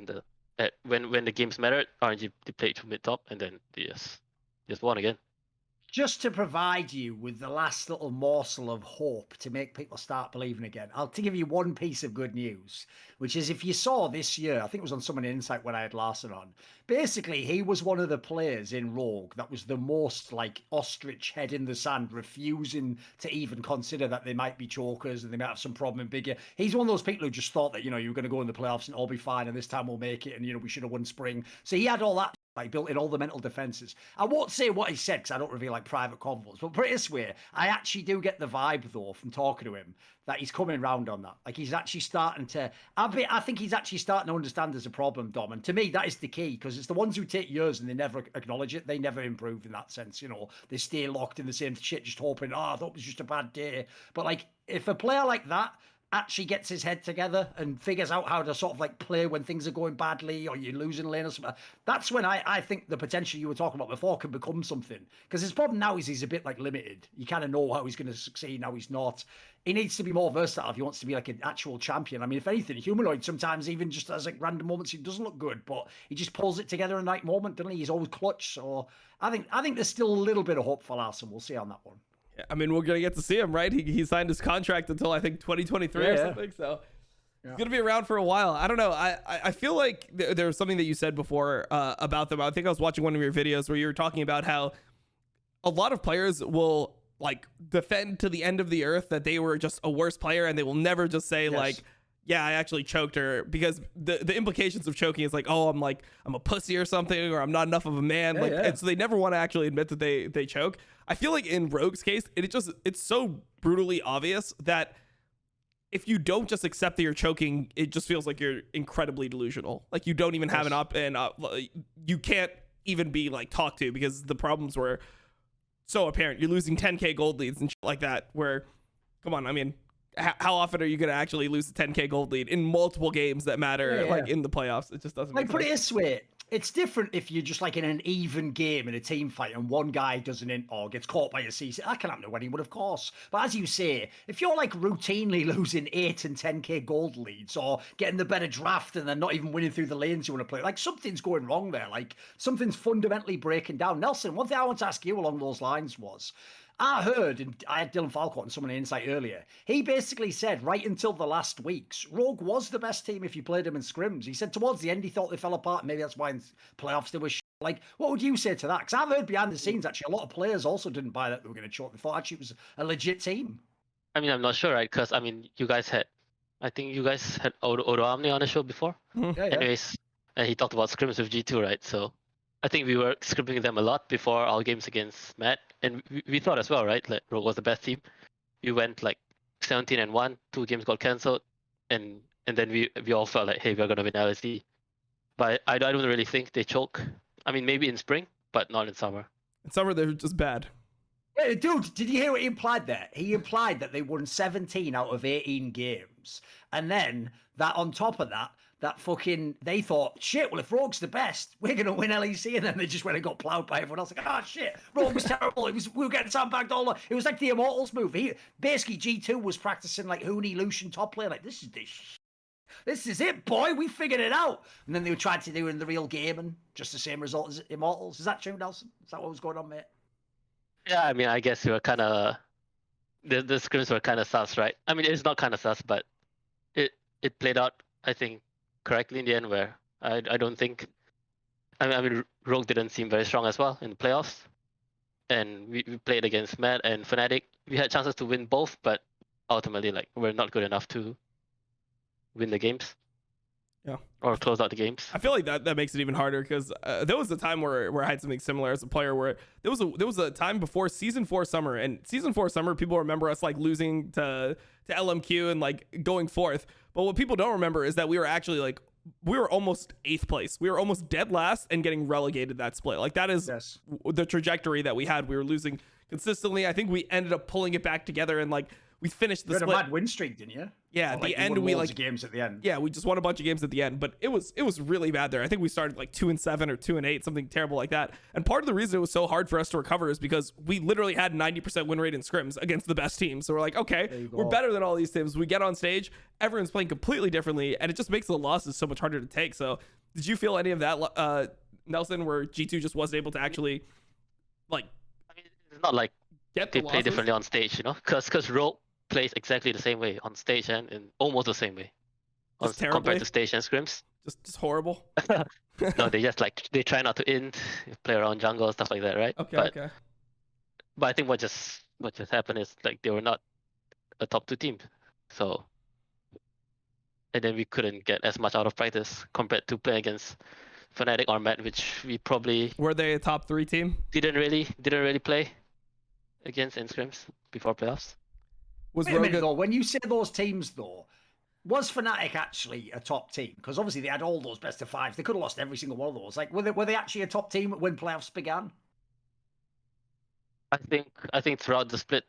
when the games mattered, RNG they played to mid top and then they just won again. Just to provide you with the last little morsel of hope to make people start believing again, I'll give you one piece of good news, which is if you saw this year, I think it was on Someone Insight when I had Larson on, basically he was one of the players in Rogue that was the most like ostrich head in the sand, refusing to even consider that they might be chokers and they might have some problem in bigger. He's one of those people who just thought that, you know, you were going to go in the playoffs and all be fine and this time we'll make it and, you know, we should have won spring. So he had all that. Like built in all the mental defenses. I won't say what he said because I don't reveal like private convos, but put it this way, I actually do get the vibe though from talking to him that he's coming around on that. Like he's actually starting to, I think he's actually starting to understand there's a problem, Dom. And to me, that is the key, because it's the ones who take years and they never acknowledge it. They never improve in that sense. You know, they stay locked in the same shit, just hoping, I thought it was just a bad day. But like, if a player like that actually gets his head together and figures out how to sort of like play when things are going badly or you're losing lane or something, that's when I think the potential you were talking about before can become something. Because his problem now is he's a bit like limited. You kind of know how he's going to succeed, now he's not. He needs to be more versatile if he wants to be like an actual champion. I mean, if anything, Humanoid sometimes even just has like random moments he doesn't look good, but he just pulls it together in the right moment, doesn't he? He's always clutch. So I think there's still a little bit of hope for Larson. We'll see on that one. I mean, we're gonna get to see him, right? He signed his contract until I think 2023 or something, so he's gonna be around for a while. I don't know. I feel like there was something that you said before about them. I think I was watching one of your videos where you were talking about how a lot of players will like defend to the end of the earth that they were just a worse player, and they will never just say like, yeah, I actually choked her, because the implications of choking is like, oh, I'm a pussy or something, or I'm not enough of a man. And so they never want to actually admit that they choke. I feel like in Rogue's case, it's so brutally obvious that if you don't just accept that you're choking, it just feels like you're incredibly delusional. Like you don't even have an up, and you can't even be like talked to, because the problems were so apparent. You're losing 10k gold leads and shit like that, where, come on, I mean, how often are you going to actually lose a 10k gold lead in multiple games that matter, like in the playoffs? It just doesn't make sense. Put it this way, it's different if you're just like in an even game in a team fight and one guy doesn't or gets caught by a CC. That can happen to anyone, of course. But as you say, if you're like routinely losing 8 and 10k gold leads, or getting the better draft and then not even winning through the lanes you want to play, like something's going wrong there. Like something's fundamentally breaking down. Nelson, one thing I want to ask you along those lines was, I heard, and I had Dylan Falcott and someone in Insight earlier, he basically said right until the last weeks, Rogue was the best team if you played them in scrims. He said towards the end he thought they fell apart, and maybe that's why in playoffs they were like, what would you say to that? Because I've heard behind the scenes, actually, a lot of players also didn't buy that they were going to choke. They thought actually it was a legit team. I mean, I'm not sure, right? Because, I mean, I think you guys had IWillDominate on the show before. Anyways, and he talked about scrims with G2, right? So I think we were scrimming them a lot before our games against Matt, and we thought as well, right? Like Rogue was the best team. We went like 17-1, 2 games got cancelled, and then we all felt like, hey, we're gonna win LSD. But I don't really think they choke. I mean, maybe in spring, but not in summer. In summer, they're just bad. Hey, dude, did you hear what he implied there? He implied that they won 17 out of 18 games, and then that on top of that fucking, they thought, shit, well, if Rogue's the best, we're going to win LEC. And then they just went and got plowed by everyone else. Like, oh, shit, Rogue was terrible. We were getting sandbagged all. It was like the Immortals move. Basically, G2 was practicing like Hooney, Lucian top player. Like, this is this. This is it, boy. We figured it out. And then they tried to do it in the real game and just the same result as Immortals. Is that true, Nelson? Is that what was going on, mate? Yeah, I mean, I guess we were kind of the scrims were kind of sus, right? I mean, it's not kind of sus, but it played out, I think, correctly in the end. Where I don't think, I mean, Rogue didn't seem very strong as well in the playoffs, and we played against Mad and Fnatic. We had chances to win both, but ultimately, like, we're not good enough to win the games. Yeah. Or close out the games. I feel like that makes it even harder because there was a time where I had something similar as a player where there was a time before season 4 summer, and season 4 summer people remember us like losing to LMQ and like going fourth. But what people don't remember is that we were actually like we were almost 8th place. We were almost dead last and getting relegated that split. Like that is the trajectory that we had. We were losing consistently. I think we ended up pulling it back together and like we finished the split. You had a mad win streak, didn't you? Yeah, at the end we like games at the end. Yeah, we just won a bunch of games at the end, but it was really bad there. I think we started like 2-7 or 2-8, something terrible like that. And part of the reason it was so hard for us to recover is because we literally had 90% win rate in scrims against the best teams. So we're like, okay, we're better than all these teams. We get on stage, everyone's playing completely differently, and it just makes the losses so much harder to take. So did you feel any of that, Nelson, where G2 just wasn't able to actually like? I mean, it's not like get they play differently on stage, you know, because Rogue plays exactly the same way on stage and in almost the same way compared to stage and scrims. Just horrible. No, they just like they try not to int, play around jungle, stuff like that, right? Okay. But I think what just happened is like they were not a top 2 team, so and then we couldn't get as much out of practice compared to playing against Fnatic or Mad, which we probably were they a top 3 team? Didn't really play against in scrims before playoffs. Wait a minute, though. When you say those teams, though, was Fnatic actually a top team? Because obviously they had all those best of 5s. They could have lost every single one of those. Like, were they actually a top team when playoffs began? I think throughout the split,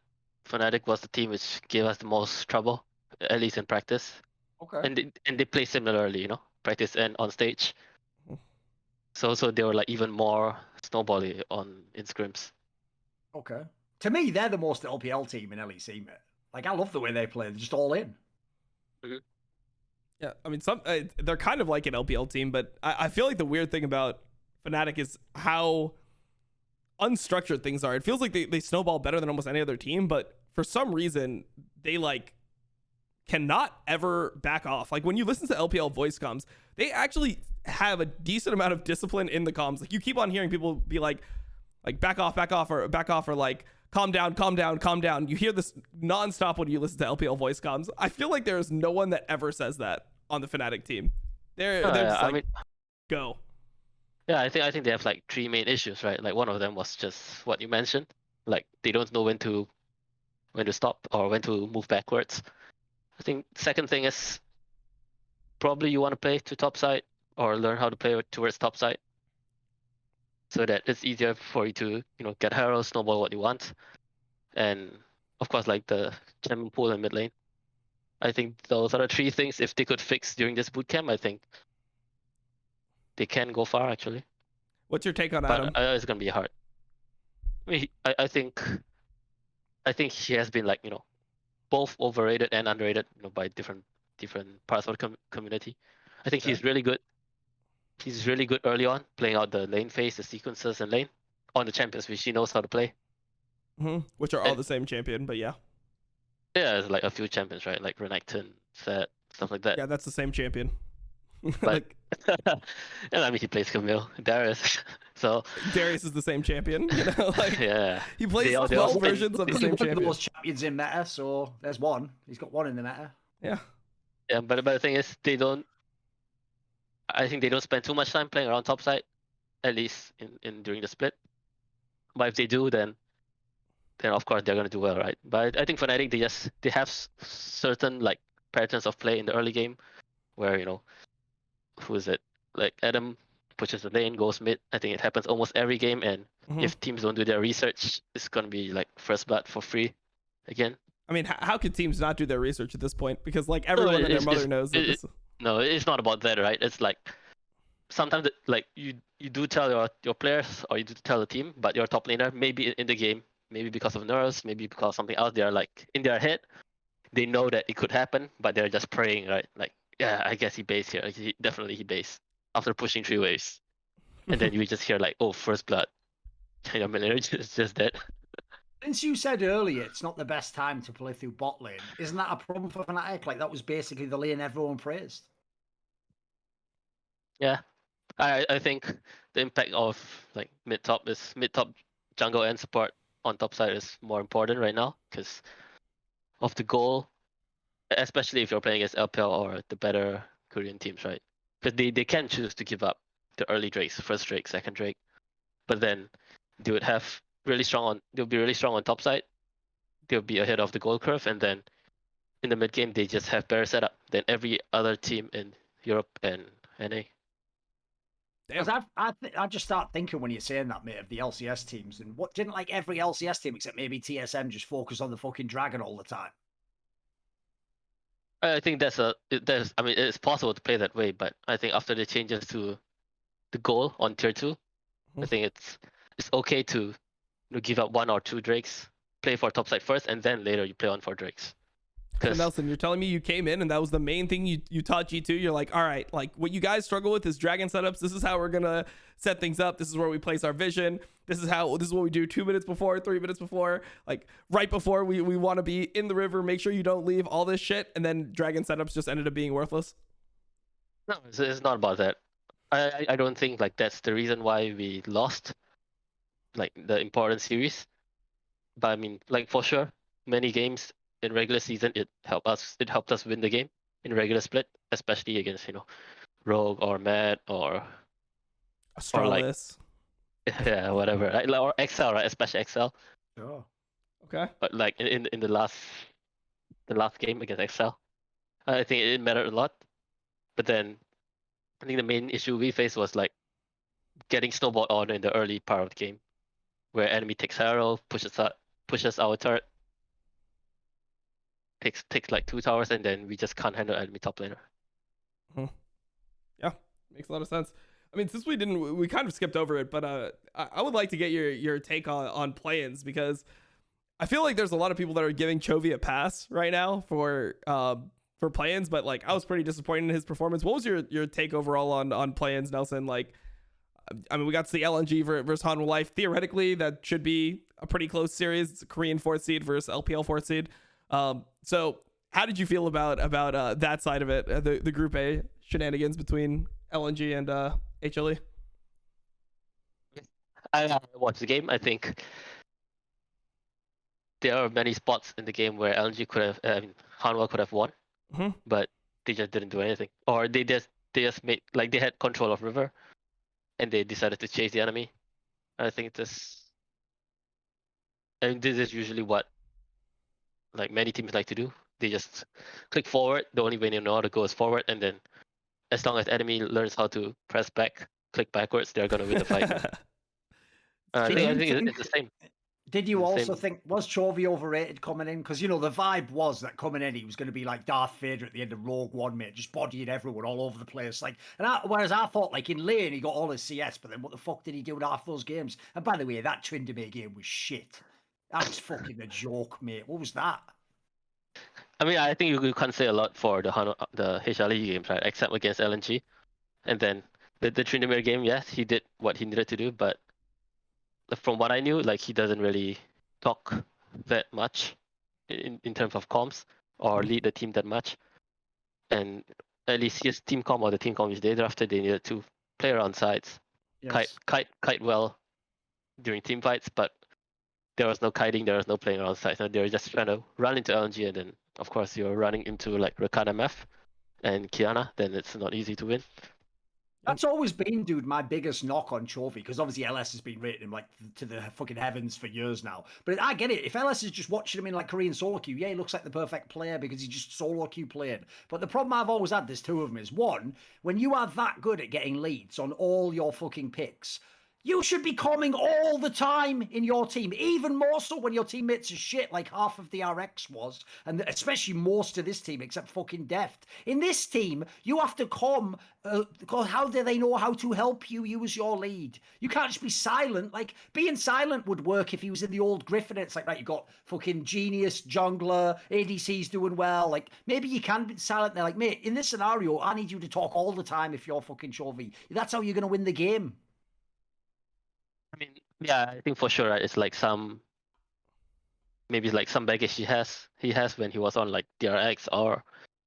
Fnatic was the team which gave us the most trouble, at least in practice. Okay. And they play similarly, you know, practice and on stage. So they were like even more snowbally in scrims. Okay. To me, they're the most LPL team in LEC, mate. Like, I love the way they play. They're just all in. Mm-hmm. Yeah, I mean, they're kind of like an LPL team, but I feel like the weird thing about Fnatic is how unstructured things are. It feels like they snowball better than almost any other team, but for some reason, they like cannot ever back off. Like when you listen to LPL voice comms, they actually have a decent amount of discipline in the comms. Like you keep on hearing people be like back off, or like, calm down. You hear this nonstop when you listen to LPL voice comms. I feel like there is no one that ever says that on the Fnatic team. They're just like, go. Yeah, I think they have like 3 main issues, right? Like one of them was just what you mentioned. Like they don't know when to stop or when to move backwards. I think second thing is probably you want to play to top side or learn how to play towards top side, so that it's easier for you to, you know, get Herald, snowball what you want. And of course, like the champion pool and mid lane. I think those are the 3 things, if they could fix during this bootcamp, I think they can go far actually. What's your take on Adam? But it's going to be hard. I mean, I think he has been like, you know, both overrated and underrated, you know, by different parts of the community. I think he's really good. He's really good early on, playing out the lane phase, the sequences and lane on the champions, which he knows how to play. Which are all the same champion, but yeah. Yeah, it's like a few champions, right? Like Renekton, Set, stuff like that. Yeah, that's the same champion. But, and I mean, he plays Camille, Darius. So Darius is the same champion. You know, like yeah, he plays 12 versions of the same champion. Those champions in meta, so there's one. He's got one in the meta. Yeah. Yeah, but the thing is, I think they don't spend too much time playing around top side, at least in during the split. But if they do, then of course they're gonna do well, right? But I think Fnatic they have certain like patterns of play in the early game, where, you know, who is it? Like Adam pushes the lane, goes mid. I think it happens almost every game, and if teams don't do their research, it's gonna be like first blood for free again. I mean, how could teams not do their research at this point? Because like everyone and their mother knows that this. No, it's not about that, right? It's like sometimes like you do tell your players or you do tell the team, but your top laner maybe in the game, maybe because of nerves, maybe because of something else, they're like in their head, they know that it could happen, but they're just praying, right? Like yeah, I guess he based here. Definitely he based after pushing 3 waves, and then you just hear like, oh, first blood. China Millionaire is just dead. Since you said earlier it's not the best time to play through bot lane, isn't that a problem for Fnatic? Like, that was basically the lane everyone praised. Yeah, I think the impact of like mid top jungle and support on top side is more important right now because of the goal, especially if you're playing against LPL or the better Korean teams, right? Because they can choose to give up the early drakes, first drake, second drake, but then they would have they'll be really strong on top side. They'll be ahead of the goal curve, and then in the mid game they just have better setup than every other team in Europe and NA. Because I just start thinking when you're saying that, mate, of the LCS teams, and what didn't like every LCS team except maybe TSM just focus on the fucking dragon all the time? I think I mean, it's possible to play that way, but I think after the changes to the goal on tier 2, I think it's okay to give up 1 or 2 drakes, play for top side first, and then later you play on 4 drakes. So Nelson, you're telling me you came in and that was the main thing you taught G2? You're like, all right, like what you guys struggle with is dragon setups. This is how we're gonna set things up. This is where we place our vision. This is what we do 2 minutes before, 3 minutes before, like right before we want to be in the river. Make sure you don't leave, all this shit, and then dragon setups just ended up being worthless. No, it's not about that. I don't think like that's the reason why we lost like the important series. But I mean, like for sure, many games in regular season it helped us win the game in regular split, especially against Rogue or Mad or Astralis. Yeah, whatever, right? Or XL, right? Especially XL. Sure. Okay. But like in the last game against XL, I think it mattered a lot. But then I think the main issue we faced was like getting snowballed on in the early part of the game, where enemy takes Herald, pushes our turret, takes like 2 towers, and then we just can't handle enemy top laner. Yeah, makes a lot of sense. I mean, since we kind of skipped over it, but I would like to get your take on play-ins, because I feel like there's a lot of people that are giving Chovy a pass right now for play-ins, but like I was pretty disappointed in his performance. What was your take overall on play-ins, Nelson? Like, I mean, we got to see LNG versus Hanwha Life. Theoretically, that should be a pretty close series. It's a Korean 4th seed versus LPL 4th seed. So how did you feel about that side of it, the Group A shenanigans between LNG and HLE? I watched the game. I think there are many spots in the game where LNG Hanwha could have won, but they just didn't do anything, or they just made like they had control of river, and they decided to chase the enemy. I think this is usually what like many teams like to do. They just click forward. The only way they know how to go is forward, and then as long as enemy learns how to press back, click backwards, they're gonna win the fight. I think it's the same. Did you also think, was Chovy overrated coming in? Because, the vibe was that coming in, he was going to be like Darth Vader at the end of Rogue One, mate, just bodying everyone all over the place. Like, whereas I thought, like, in lane, he got all his CS, but then what the fuck did he do in half those games? And by the way, that Tryndamere game was shit. That was fucking a joke, mate. What was that? I mean, I think you can't say a lot for the HLE games, right? Except against LNG. And then the Tryndamere game, yes, he did what he needed to do, but from what I knew, like he doesn't really talk that much in terms of comms or lead the team that much. And at least his team comm or the team comm which they drafted, they needed to play around sides, yes. kite well during team fights, but there was no kiting, there was no playing around sides. They were just trying to run into LNG, and then of course you're running into like Rakana Meth and Kiana, then it's not easy to win. That's always been, dude, my biggest knock on Chovy, because obviously LS has been rating him like to the fucking heavens for years now. But I get it. If LS is just watching him in like Korean solo queue, yeah, he looks like the perfect player because he's just solo queue playing. But the problem I've always had, there's two of them, is one, when you are that good at getting leads on all your fucking picks, You should be calming all the time in your team, even more so when your teammates are shit, like half of the RX was, and especially most of this team, except fucking Deft. In this team, you have to calm. How do they know how to help you use your lead? You can't just be silent. Like, being silent would work if he was in the old Griffin. It's like, right, you got fucking genius jungler, ADC's doing well. Like, maybe you can be silent. They're like, mate, in this scenario, I need you to talk all the time if you're fucking Chovy. That's how you're going to win the game. I mean, yeah, I think for sure, right? It's like maybe like some baggage he has when he was on like DRX or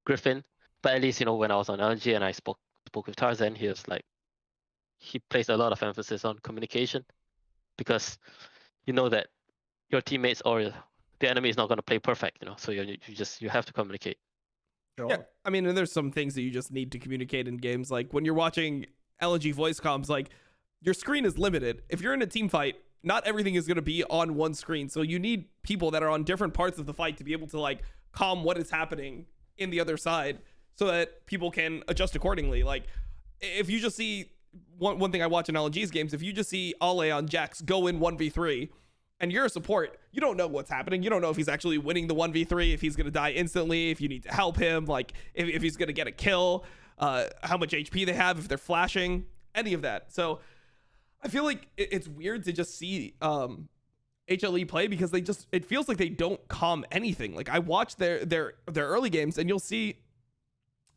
Griffin. But at least, you know, when I was on LG and I spoke with Tarzan, he placed a lot of emphasis on communication, because you know that your teammates or the enemy is not going to play perfect, you know. So you have to communicate. Sure. Yeah, I mean, and there's some things that you just need to communicate in games. Like when you're watching LG voice comms, like, your screen is limited. If you're in a team fight, not everything is going to be on one screen. So you need people that are on different parts of the fight to be able to like calm what is happening in the other side so that people can adjust accordingly. Like if you just see one thing I watch in LG's games, if you just see Ale on Jax go in 1v3 and you're a support, you don't know what's happening. You don't know if he's actually winning the 1v3, if he's going to die instantly, if you need to help him, like if he's going to get a kill, how much HP they have, if they're flashing, any of that. So I feel like it's weird to just see HLE play, because it feels like they don't calm anything. Like I watch their early games, and you'll see,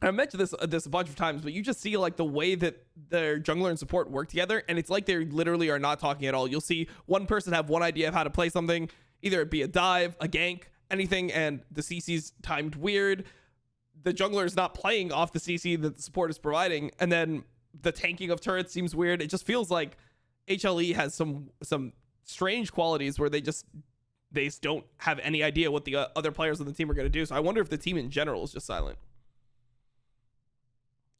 I mentioned this a bunch of times, but you just see like the way that their jungler and support work together, and it's like they literally are not talking at all. You'll see one person have one idea of how to play something, either it be a dive, a gank, anything, and the CC's timed weird. The jungler is not playing off the CC that the support is providing, and then the tanking of turrets seems weird. It just feels like HLE has some strange qualities where they just don't have any idea what the other players on the team are going to do. So I wonder if the team in general is just silent.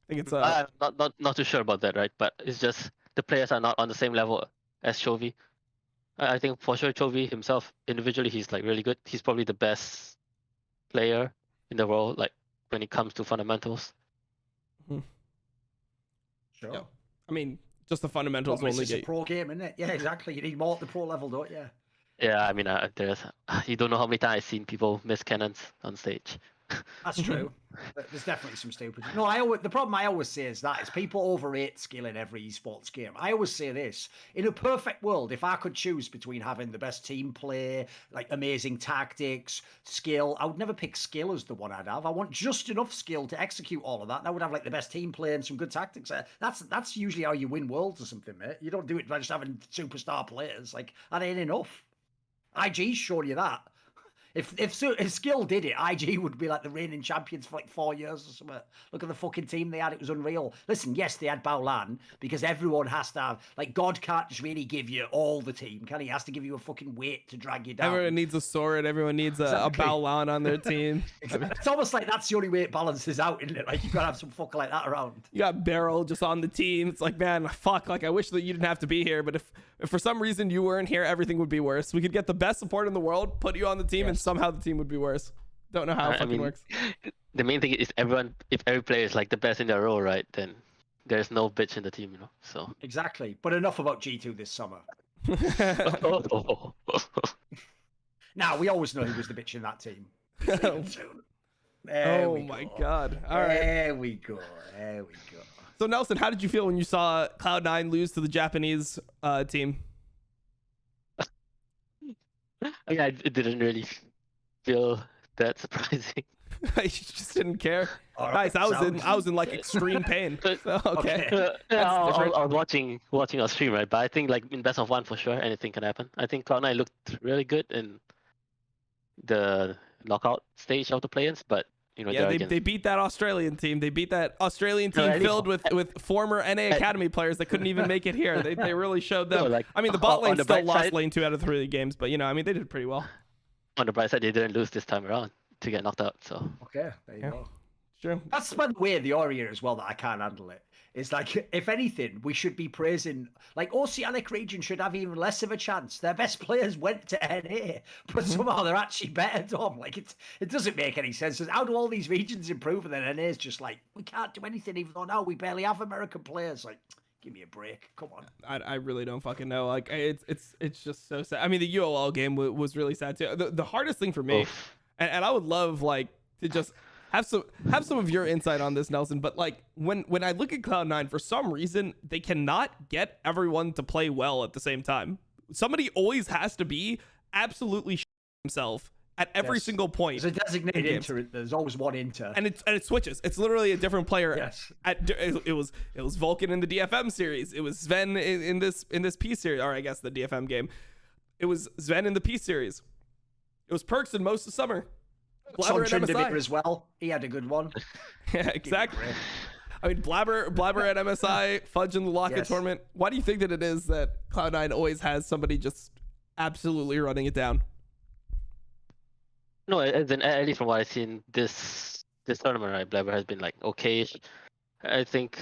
I think it's I'm not too sure about that, right? But it's just the players are not on the same level as Chovy. I think for sure Chovy himself individually, he's like really good. He's probably the best player in the world, like when it comes to fundamentals. Sure. Yeah. I mean, just the fundamentals Well, only it's a pro game, isn't it? Yeah, exactly. You need more at the pro level, don't you? Yeah, I mean, you don't know how many times I've seen people miss cannons on stage. That's true. There's definitely some stupid. No, the problem I always say is people overrate skill in every esports game. I always say this: in a perfect world, if I could choose between having the best team play, like amazing tactics, skill, I would never pick skill as the one I'd have. I want just enough skill to execute all of that. And I would have like the best team play and some good tactics. That's usually how you win worlds or something, mate. You don't do it by just having superstar players. Like that ain't enough. IG's showing you that. If skill did it, IG would be like the reigning champions for like 4 years or something. Look at the fucking team they had; it was unreal. Listen, yes, they had Baolan because everyone has to have, like, God can't just really give you all the team, can he? He has to give you a fucking weight to drag you down. Everyone needs a sword. Everyone needs a Baolan on their team. It's almost like that's the only way it balances out, isn't it? Like you've got to have some fucker like that around. You got Beryl just on the team. It's like, man, fuck. Like I wish that you didn't have to be here, but if for some reason you weren't here, everything would be worse. We could get the best support in the world, put you on the team, and somehow the team would be worse. Don't know how it fucking works. The main thing is if every player is like the best in their role, right? Then there's no bitch in the team, you know. So exactly. But enough about G2 this summer. Now we always know who was the bitch in that team. Oh my god! All right, there we go. There we go. So Nelson, how did you feel when you saw Cloud9 lose to the Japanese team? I mean, it didn't really feel that surprising. You just didn't care. Right, nice. I was in like extreme pain. So, okay. I was watching a stream, right? But I think like in best of one for sure, anything can happen. I think Cloud9 looked really good in the knockout stage of the play-ins, but you know, yeah, they beat that Australian team. They beat that Australian team filled with former NA Academy players that couldn't even make it here. They really showed them. Like, I mean, the bot lane still lost side, lane 2 out of 3 games, but you know, I mean, they did pretty well. On the bright side, they didn't lose this time around to get knocked out. So okay, there you go. Sure. That's by the way the Warrior as well that I can't handle it. It's like, if anything, we should be praising, like, Oceanic region should have even less of a chance. Their best players went to NA, but somehow they're actually better, Dom. Like, it doesn't make any sense. How do all these regions improve and then NA is just like, we can't do anything even though now we barely have American players? Like, Give me a break. Come on. I really don't fucking know. Like it's just so sad. I mean, the UOL game was really sad too. The hardest thing for me, and I would love like to just have some of your insight on this, Nelson. But like when I look at Cloud9, for some reason they cannot get everyone to play well at the same time. Somebody always has to be absolutely himself at every single point. There's a designated inter. There's always one inter, and it switches. It's literally a different player. Yes. It was Vulcan in the DFM series. It was Sven in this P series, or I guess the DFM game. It was Sven in the P series. It was Perks in most of summer. Blabber at MSI as well. He had a good one. Yeah, exactly. I mean, Blabber at MSI, Fudge in the Locket tournament. Why do you think that it is that Cloud9 always has somebody just absolutely running it down? No, at least from what I've seen this tournament, right, Blabber has been like okay-ish, I think.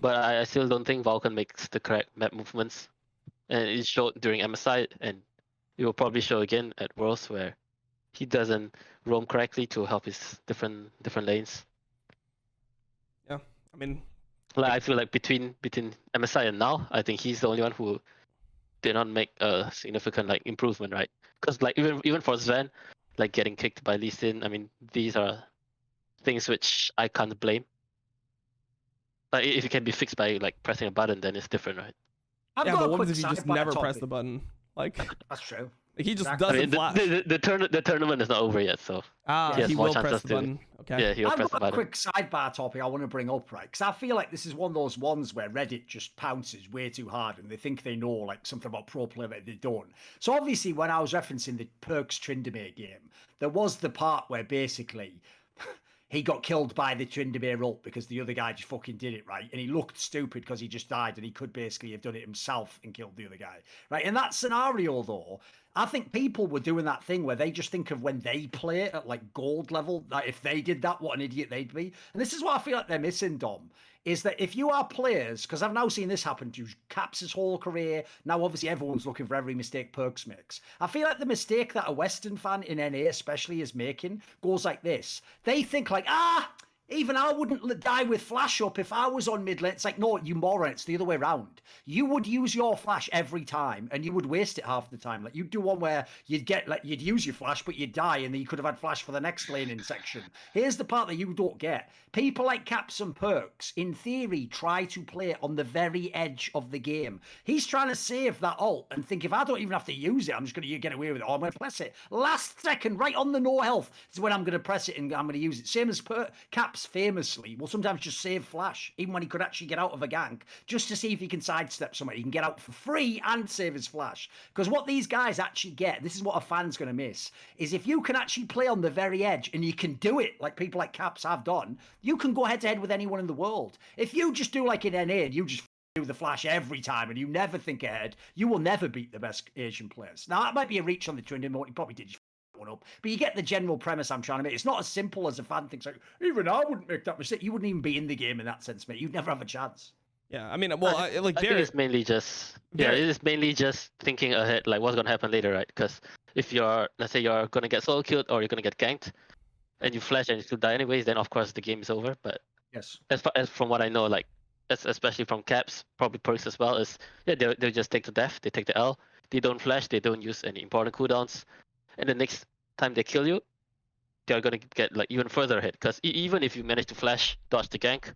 But I still don't think Vulcan makes the correct map movements. And it showed during MSI, and it will probably show again at Worlds, where he doesn't roam correctly to help his different lanes. Yeah, I mean, like I feel like between MSI and now, I think he's the only one who did not make a significant like improvement, right? Because like even for Sven, like getting kicked by Lee Sin, I mean, these are things which I can't blame. Like if it can be fixed by like pressing a button, then it's different, right? Yeah, but what if you just never press the button? Like that's true. He just doesn't flash. The tournament is not over yet, so he will press the button. Okay. Yeah, he'll press the button. I've got a quick sidebar topic I want to bring up, right? Because I feel like this is one of those ones where Reddit just pounces way too hard, and they think they know like something about pro player that they don't. So obviously, when I was referencing the Perks Tryndamere game, there was the part where basically he got killed by the Tryndamere ult because the other guy just fucking did it, right? And he looked stupid because he just died, and he could basically have done it himself and killed the other guy, right? In that scenario, though, I think people were doing that thing where they just think of when they play at like gold level, that if they did that, what an idiot they'd be. And this is what I feel like they're missing, Dom, is that if you are players, because I've now seen this happen to Caps' whole career, now obviously everyone's looking for every mistake Perks makes. I feel like the mistake that a Western fan in NA especially is making goes like this. They think like, even I wouldn't die with flash up if I was on mid lane. It's like, no, you moron, it's the other way around. You would use your flash every time, and you would waste it half the time. Like, you'd do one where you'd use your flash, but you'd die, and then you could have had flash for the next laning section. Here's the part that you don't get. People like Caps and Perks, in theory, try to play on the very edge of the game. He's trying to save that ult and think, if I don't even have to use it, I'm just going to get away with it. Oh, I'm going to press it. Last second, right on the no health, is when I'm going to press it and I'm going to use it. Same as Caps famously will sometimes just save flash, even when he could actually get out of a gank, just to see if he can sidestep somebody. He can get out for free and save his flash. Because what these guys actually get, this is what a fan's going to miss, is if you can actually play on the very edge and you can do it like people like Caps have done, you can go head to head with anyone in the world. If you just do like in NA and you just do the flash every time and you never think ahead, you will never beat the best Asian players. Now, that might be a reach on the Tryndamere, he probably did one up, but you get the general premise I'm trying to make. It's not as simple as a fan thinks, like, even I wouldn't make that mistake. You wouldn't even be in the game in that sense, mate. You'd never have a chance. Yeah, I mean, well, I think it's mainly just it is mainly just thinking ahead, like what's gonna happen later, right? Because if let's say you're gonna get solo killed or you're gonna get ganked, and you flash and you still die anyways, then of course the game is over. But yes, as from what I know, like especially from Caps, probably Perks as well, is they'll just take the death, they take the L, they don't flash, they don't use any important cooldowns, and the next time they kill you, they're gonna get like even further hit. Because even if you manage to flash, dodge the gank,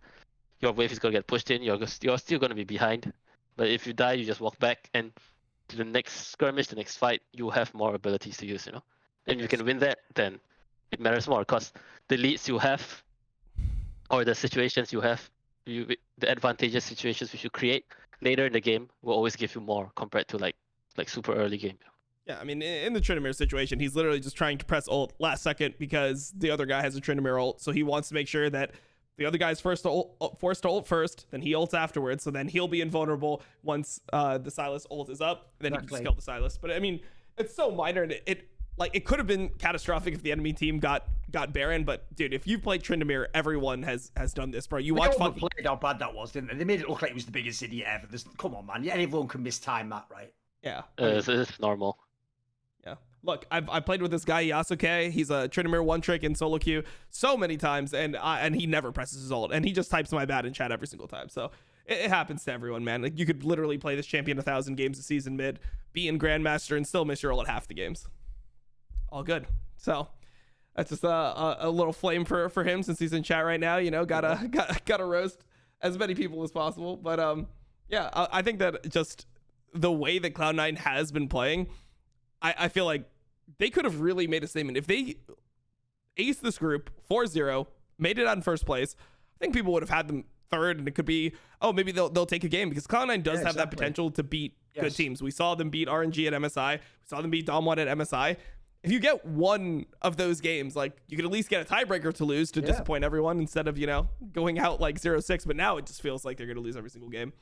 your wave is gonna get pushed in. You're still gonna be behind. But if you die, you just walk back, and to the next skirmish, the next fight, you have more abilities to use. And if you can win that, then it matters more. Because the leads you have, or the situations you have, the advantageous situations which you create later in the game will always give you more compared to like super early game. Yeah, I mean, in the Tryndamere situation, he's literally just trying to press ult last second because the other guy has a Tryndamere ult, so he wants to make sure that the other guy's forced to ult first, then he ults afterwards, so then he'll be invulnerable once the Sylas ult is up, then he can just kill the Sylas. But I mean, it's so minor, and it could have been catastrophic if the enemy team got Baron, but dude, if you've played Tryndamere, everyone has done this, bro. You watch fucking how bad that was, didn't they? They made it look like it was the biggest idiot ever. Come on, man. Yeah, everyone can mistime that, right? Yeah. It's normal. Yeah. Look, I played with this guy Yasuke. He's a Tryndamere one trick in solo queue so many times, and he never presses his ult, and he just types my bad in chat every single time. So it happens to everyone, man. Like, you could literally play this champion 1,000 games a season mid, be in Grandmaster, and still miss your role at half the games. All good. So that's just a little flame for him since he's in chat right now. You know, gotta roast as many people as possible. But yeah, I think that just the way that Cloud9 has been playing, I feel like they could have really made a statement if they aced this group 4-0, made it out in first place. I think people would have had them third, and it could be, oh, maybe they'll take a game, because Cloud9 does have that potential to beat good teams. We saw them beat RNG at MSI. We saw them beat Dom1 at MSI. If you get one of those games, like, you could at least get a tiebreaker to lose to disappoint everyone, instead of, you know, going out like 0-6. But now it just feels like they're going to lose every single game.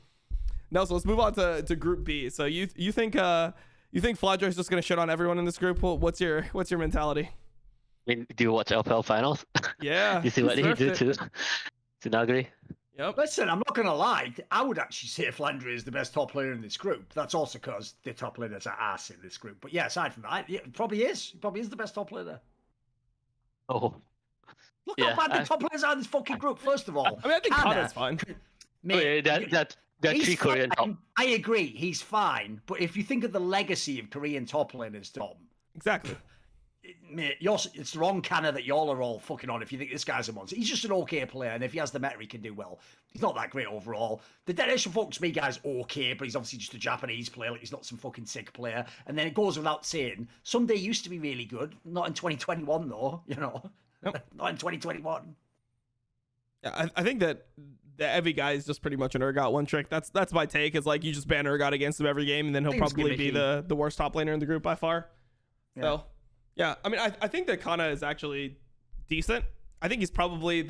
Now, so let's move on to Group B. So you think Flaudra is just going to shit on everyone in this group? Well, what's your mentality? I mean, do you watch LPL finals? Yeah. You see what he did to Nagri? Yep. Listen, I'm not going to lie. I would actually say Flandre is the best top player in this group. That's also because the top players are ass in this group. But yeah, aside from that, it probably is. He probably is the best top player there. Oh. Look how bad the top players are in this fucking group, first of all. I mean, I think Kanna's fine. Mate, that three Korean top. I agree, he's fine. But if you think of the legacy of Korean top laners, Tom. Exactly. Mate, it's the wrong Kanna that y'all are all fucking on if you think this guy's a monster. He's just an okay player, and if he has the meta, he can do well. He's not that great overall. The Detonation Focus Me guy's okay, but he's obviously just a Japanese player. Like, he's not some fucking sick player. And then it goes without saying, Sunday used to be really good. Not in 2021, though, you know. Nope. Not in 2021. Yeah, I think that the Evi guy is just pretty much an Urgot one trick. That's my take, is like, you just ban Urgot against him every game, and then he'll probably be the worst top laner in the group by far. Yeah. So, yeah, I mean, I think that Kanna is actually decent. I think he's probably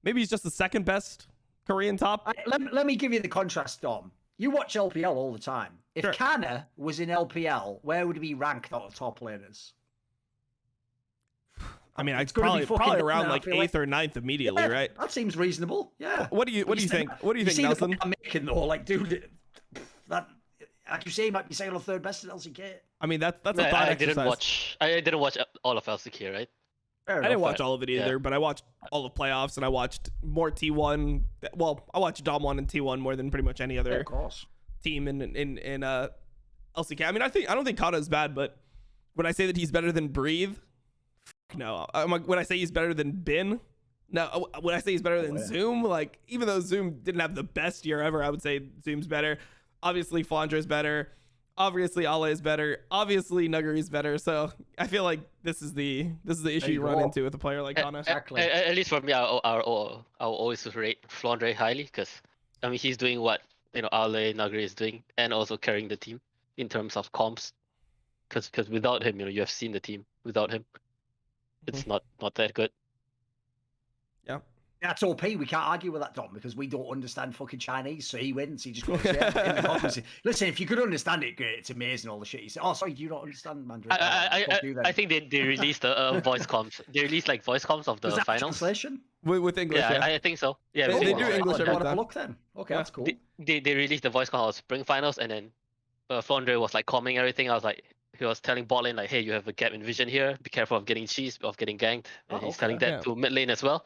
maybe he's just the second best Korean top. Let me give you the contrast, Dom. You watch LPL all the time. If Kanna was in LPL, where would he be ranked out of top laners? I mean, it's probably around like 8th or 9th immediately, right? That seems reasonable. Yeah. What do you think? What do you think, Nelson? I'm making though, like, dude, that, like you say, he might be second or third best in LCK. I mean, that's a thought exercise. I didn't watch all of LCK, right? I didn't watch all of it either, but I watched all of playoffs, and I watched more T1. Well, I watched Dom1 and T1 more than pretty much any other team in LCK. I mean, I don't think Kanna is bad, but when I say that he's better than Breathe, no. When I say he's better than Bin, no. When I say he's better than Zoom, like, even though Zoom didn't have the best year ever, I would say Zoom's better. Obviously, Flandre is better. Obviously, Ale is better. Obviously, Nuggery is better. So I feel like this is the issue you run into with a player like Kanna. Exactly. At least for me, I'll always rate Flandre highly, because I mean, he's doing what Ale, Nuggery is doing, and also carrying the team in terms of comps. Because without him, you have seen the team. Without him, it's not that good. Yeah. That's OP. We can't argue with that, Dom, because we don't understand fucking Chinese, so he wins. He just goes, in the comments. Listen, if you could understand it, great. It's amazing, all the shit he said. Oh, sorry, do you not understand Mandarin? I think they released voice comms. They released like voice comms of the finals. Translation? With English, yeah. I think so. Yeah, they do English every time. Look then. Okay, that's cool. They released the voice comm of spring finals, and then Flandre was like commenting everything. I was like, he was telling bot lane, like, hey, you have a gap in vision here. Be careful of getting cheesed, of getting ganked. And he's telling that to mid lane as well.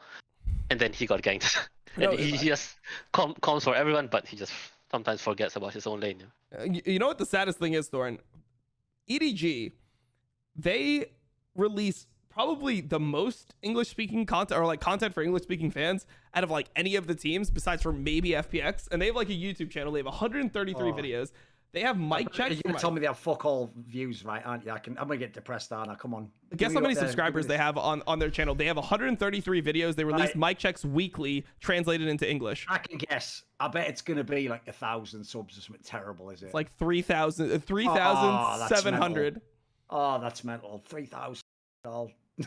And then he got ganked. And he just comes for everyone, but he just sometimes forgets about his own lane. You know what the saddest thing is, Thorin? EDG, they release probably the most English-speaking content, or like content for English-speaking fans, out of like any of the teams, besides for maybe FPX. And they have like a YouTube channel. They have 133 videos. They have mic checks. You're going to tell me they have fuck all views, right? Aren't you? I'm going to get depressed, aren't I? Come on. Guess how many subscribers they have on their channel. They have 133 videos. They release mic checks weekly, translated into English. I can guess. I bet it's going to be like 1,000 subs or something terrible, is it? It's like 3,700. Oh, that's mental. 3,000.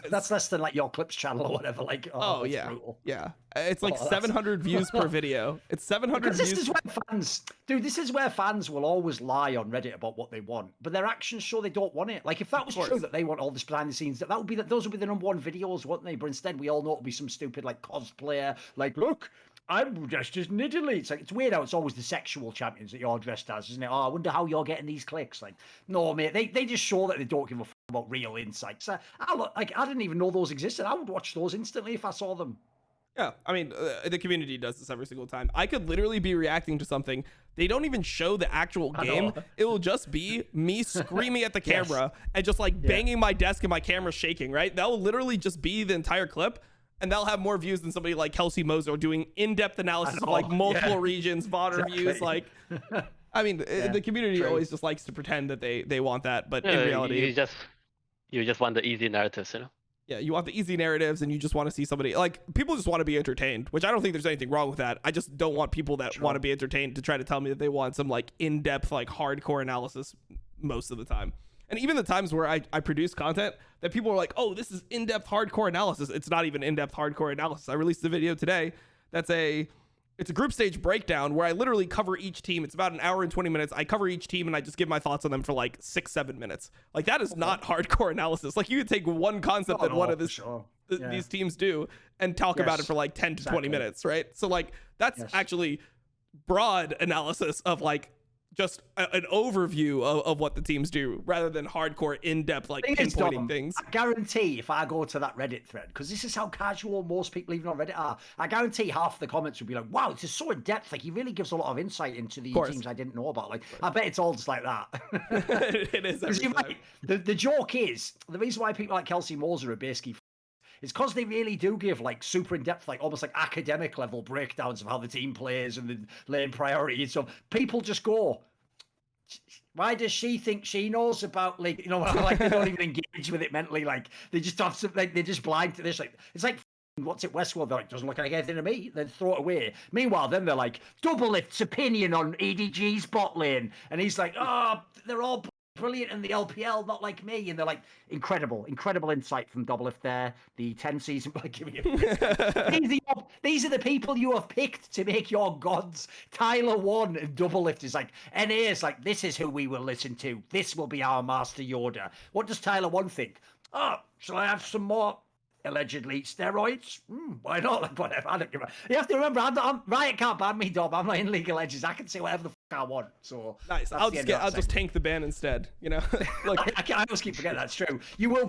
That's less than like your Clips channel or whatever. Like, yeah, brutal. Yeah. It's like 700 views per video. It's 700 views. This is where this is where fans will always lie on Reddit about what they want, but their actions show they don't want it. Like, if that was true that they want all this behind the scenes, those would be the #1 videos, wouldn't they? But instead, we all know it'll be some stupid like cosplayer. Like, look, I'm dressed as Nidalee. It's like, it's weird how it's always the sexual champions that you're dressed as, isn't it? Oh, I wonder how you're getting these clicks. Like, no, mate, they just show that they don't give a fuck about real insights. I didn't even know those existed. I would watch those instantly if I saw them. Yeah, I mean, the community does this every single time. I could literally be reacting to something. They don't even show the actual game. It will just be me screaming at the camera and just like banging my desk and my camera shaking, right? That will literally just be the entire clip. And they'll have more views than somebody like Kelsey Moser doing in-depth analysis of like multiple regions, VOD reviews. Like, I mean, the community always just likes to pretend that they want that. But in reality, you just want the easy narratives, you know? Yeah, you want the easy narratives, and you just want to see somebody like people just want to be entertained, which I don't think there's anything wrong with that. I just don't want people that want to be entertained to try to tell me that they want some like in-depth, like hardcore analysis most of the time. And even the times where I produce content that people are like, oh, this is in-depth hardcore analysis. It's not even in-depth hardcore analysis. I released a video today that's it's a group stage breakdown where I literally cover each team. It's about an hour and 20 minutes. I cover each team and I just give my thoughts on them for like 6-7 minutes. Like that is not hardcore analysis. Like you could take one concept that one of these teams do and talk about it for like 10 to 20 minutes, right? So like that's actually broad analysis of like just an overview of what the teams do rather than hardcore in-depth like pinpointing things. I guarantee if I go to that Reddit thread, because this is how casual most people even on Reddit are, I guarantee half the comments would be like, wow, this is so in-depth, like he really gives a lot of insight into the teams I didn't know about. Like I bet it's all just like that. It is every time. The joke is the reason why people like Kelsey Moser are basically it's because they really do give like super in-depth, like almost like academic level breakdowns of how the team plays and the lane priorities. So people just go, why does she think she knows about, like, you know, like they don't even engage with it mentally. Like they just have some, like they're just blind to this. Like it's like what's it, Westworld? They're like, doesn't look like anything to me. Then throw it away. Meanwhile, then they're like, Double Lift's opinion on EDG's bot lane, and he's like, oh, they're all brilliant in the LPL, not like me. And they're like, incredible insight from Double Lift there. The 10 season, like, give me these are the people you have picked to make your gods. Tyler 1 and Double Lift is like, NA is like, this is who we will listen to. This will be our Master Yoda. What does Tyler 1 think? Oh, shall I have some more allegedly steroids? Why not? Like, whatever. I don't give a... You have to remember, Riot can't ban me, Dom. I'm not in League of Legends. I can say whatever the fuck I want. So nice. I'll just tank the ban instead. You know, like I always keep forgetting that's true. You will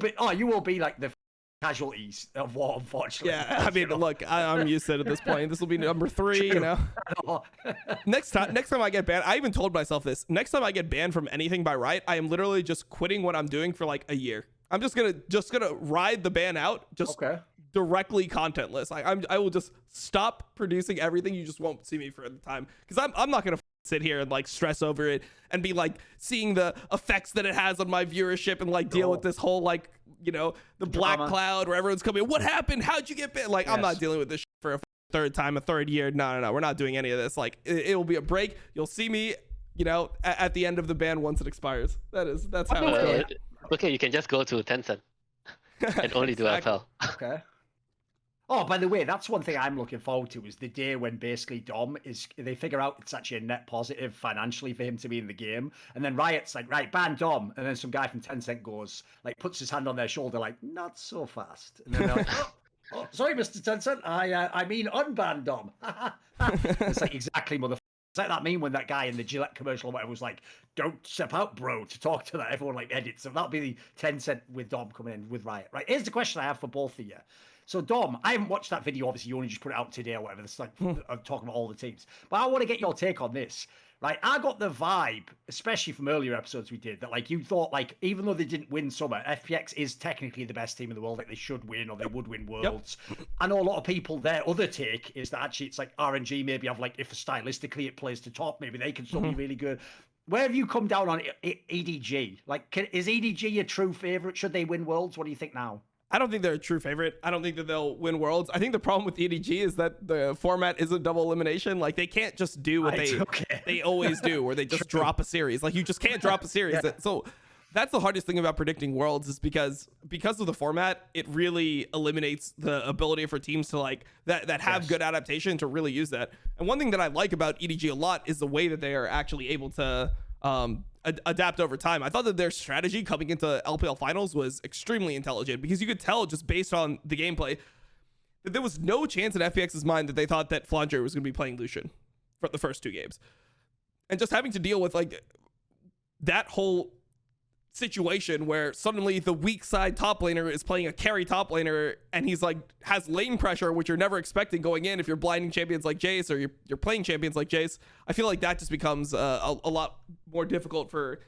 be like the casualties of war, unfortunately. Yeah, I mean, look, I'm used to it at this point. This will be number 3. You know, next time I get banned, I even told myself this. Next time I get banned from anything by Riot, I am literally just quitting what I'm doing for like a year. I'm just gonna ride the ban out, just directly contentless. I will just stop producing everything. You just won't see me for the time, because I'm not gonna sit here and like stress over it and be like seeing the effects that it has on my viewership and like deal with this whole like, you know, the black cloud where everyone's coming, what happened? How'd you get banned? Like I'm not dealing with this shit for a third time, a third year. No, we're not doing any of this. Like it will be a break. You'll see me, you know, at the end of the ban once it expires. That's how it's going. Okay, you can just go to Tencent and only do FL. Okay. Oh, by the way, that's one thing I'm looking forward to, is the day when basically they figure out it's actually a net positive financially for him to be in the game. And then Riot's like, right, ban Dom. And then some guy from Tencent goes, like, puts his hand on their shoulder, like, not so fast. And then they're like, oh, sorry, Mr. Tencent. I mean, unban Dom. It's like, exactly, motherfucker. It's like that meme when that guy in the Gillette commercial or whatever was like, don't step out, bro, to talk to that. Everyone like edits. So that'll be the 10 with Dom coming in with Riot. Right, here's the question I have for both of you. So Dom, I haven't watched that video. Obviously, you only just put it out today or whatever. It's like I'm talking about all the teams. But I want to get your take on this. Right, I got the vibe, especially from earlier episodes we did, that like you thought, like, even though they didn't win Summer, FPX is technically the best team in the world. Like they should win, or they would win Worlds. I know a lot of people, their other take is that actually it's like RNG maybe have, like, if stylistically it plays to top, maybe they can still be really good. Where have you come down on EDG? Like, is EDG a true favorite? Should they win Worlds? What do you think now? I don't think they're a true favorite. I don't think that they'll win Worlds. I think the problem with EDG is that the format isn't double elimination. Like they can't just do what they always do, where they just drop a series. Like you just can't drop a series. So that's the hardest thing about predicting Worlds, is because of the format, it really eliminates the ability for teams to like that have good adaptation to really use that. And one thing that I like about EDG a lot is the way that they are actually able to adapt over time. I thought that their strategy coming into LPL finals was extremely intelligent, because you could tell just based on the gameplay that there was no chance in FPX's mind that they thought that Flandre was going to be playing Lucian for the first 2 games. And just having to deal with like that whole situation where suddenly the weak side top laner is playing a carry top laner and he's like has lane pressure, which you're never expecting going in if you're blinding champions like Jace or you're playing champions like Jace. I feel like that just becomes a lot more difficult for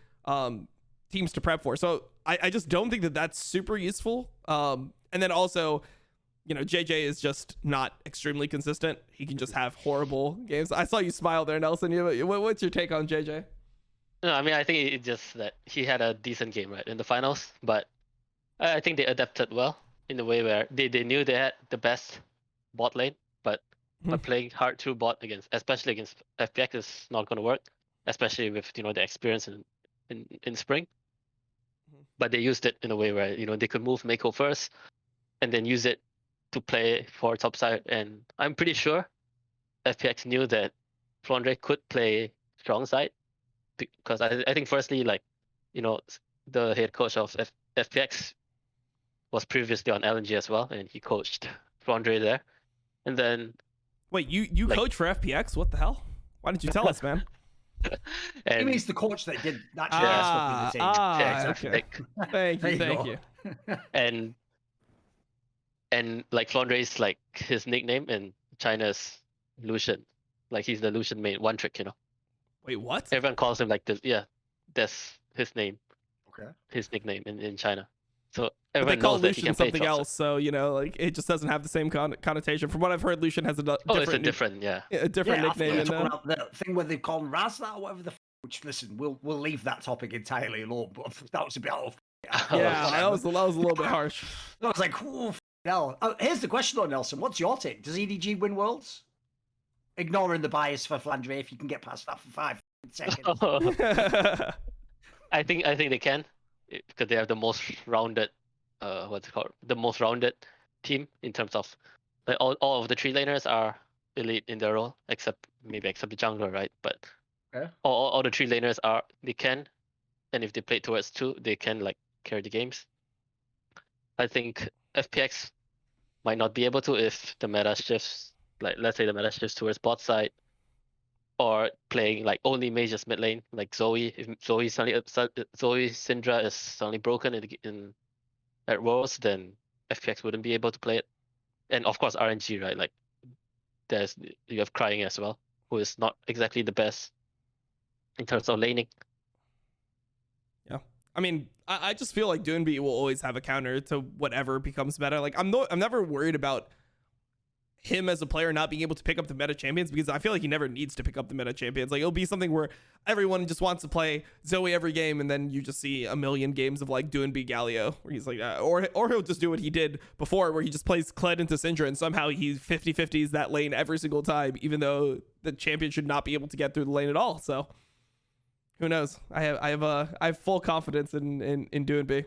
teams to prep for. So I just don't think that that's super useful. And then also, you know, JJ is just not extremely consistent. He can just have horrible games. I saw you smile there, Nelson. What's your take on JJ? No, I mean, I think it's just that he had a decent game, right, in the finals, but I think they adapted well in a way where they knew they had the best bot lane, but playing hard through bot especially against FPX is not going to work, especially with, you know, the experience in spring. But they used it in a way where, you know, they could move Mako first and then use it to play for top side. And I'm pretty sure FPX knew that Flandre could play strong side. Because I think firstly, like, you know, the head coach of FPX was previously on LNG as well, and he coached Flandre there. And then wait, you like, coach for FPX? What the hell? Why didn't you tell us, man? He means the coach that did that stuff in the team. Yeah, okay. Thank you. And like Flandre's like his nickname in China's Lucian, like he's the Lucian main one trick, you know. Wait, what? Everyone calls him like this. Yeah, that's his name. Okay. His nickname in China. So they everyone call knows that he Lucian can play something else. So, you know, like it just doesn't have the same connotation. From what I've heard, Lucian has a different. Oh, it's a different, a different nickname. The thing where they call him Razza or whatever the. Which listen, we'll leave that topic entirely alone. But that was a bit off. Yeah, that was a little bit harsh. I was like, oh, hell. Here's the question though, Nelson. What's your take? Does EDG win Worlds? Ignoring the bias for Flandre, if you can get past that for 5 seconds. I think they can, because they have the most rounded, what's it called? The most rounded team in terms of like all of the 3 laners are elite in their role, except the jungler, right? But all the 3 laners they can, and if they play towards 2, they can like carry the games. I think FPX might not be able to if the meta shifts. Like, let's say the meta shifts towards bot side, or playing like only mages mid lane, like Zoe. If Zoe Syndra is suddenly broken at Worlds, then FPX wouldn't be able to play it. And of course RNG, right? Like you have Crying as well, who is not exactly the best in terms of laning. Yeah, I mean, I just feel like Doonby will always have a counter to whatever becomes meta. Like I'm never worried about him as a player not being able to pick up the meta champions, because I feel like he never needs to pick up the meta champions. Like it'll be something where everyone just wants to play Zoe every game, and then you just see a million games of like Doonby Galio where he's like or he'll just do what he did before, where he just plays Kled into Syndra and somehow he's 50-50s that lane every single time, even though the champion should not be able to get through the lane at all. So who knows? I have full confidence in Doonby.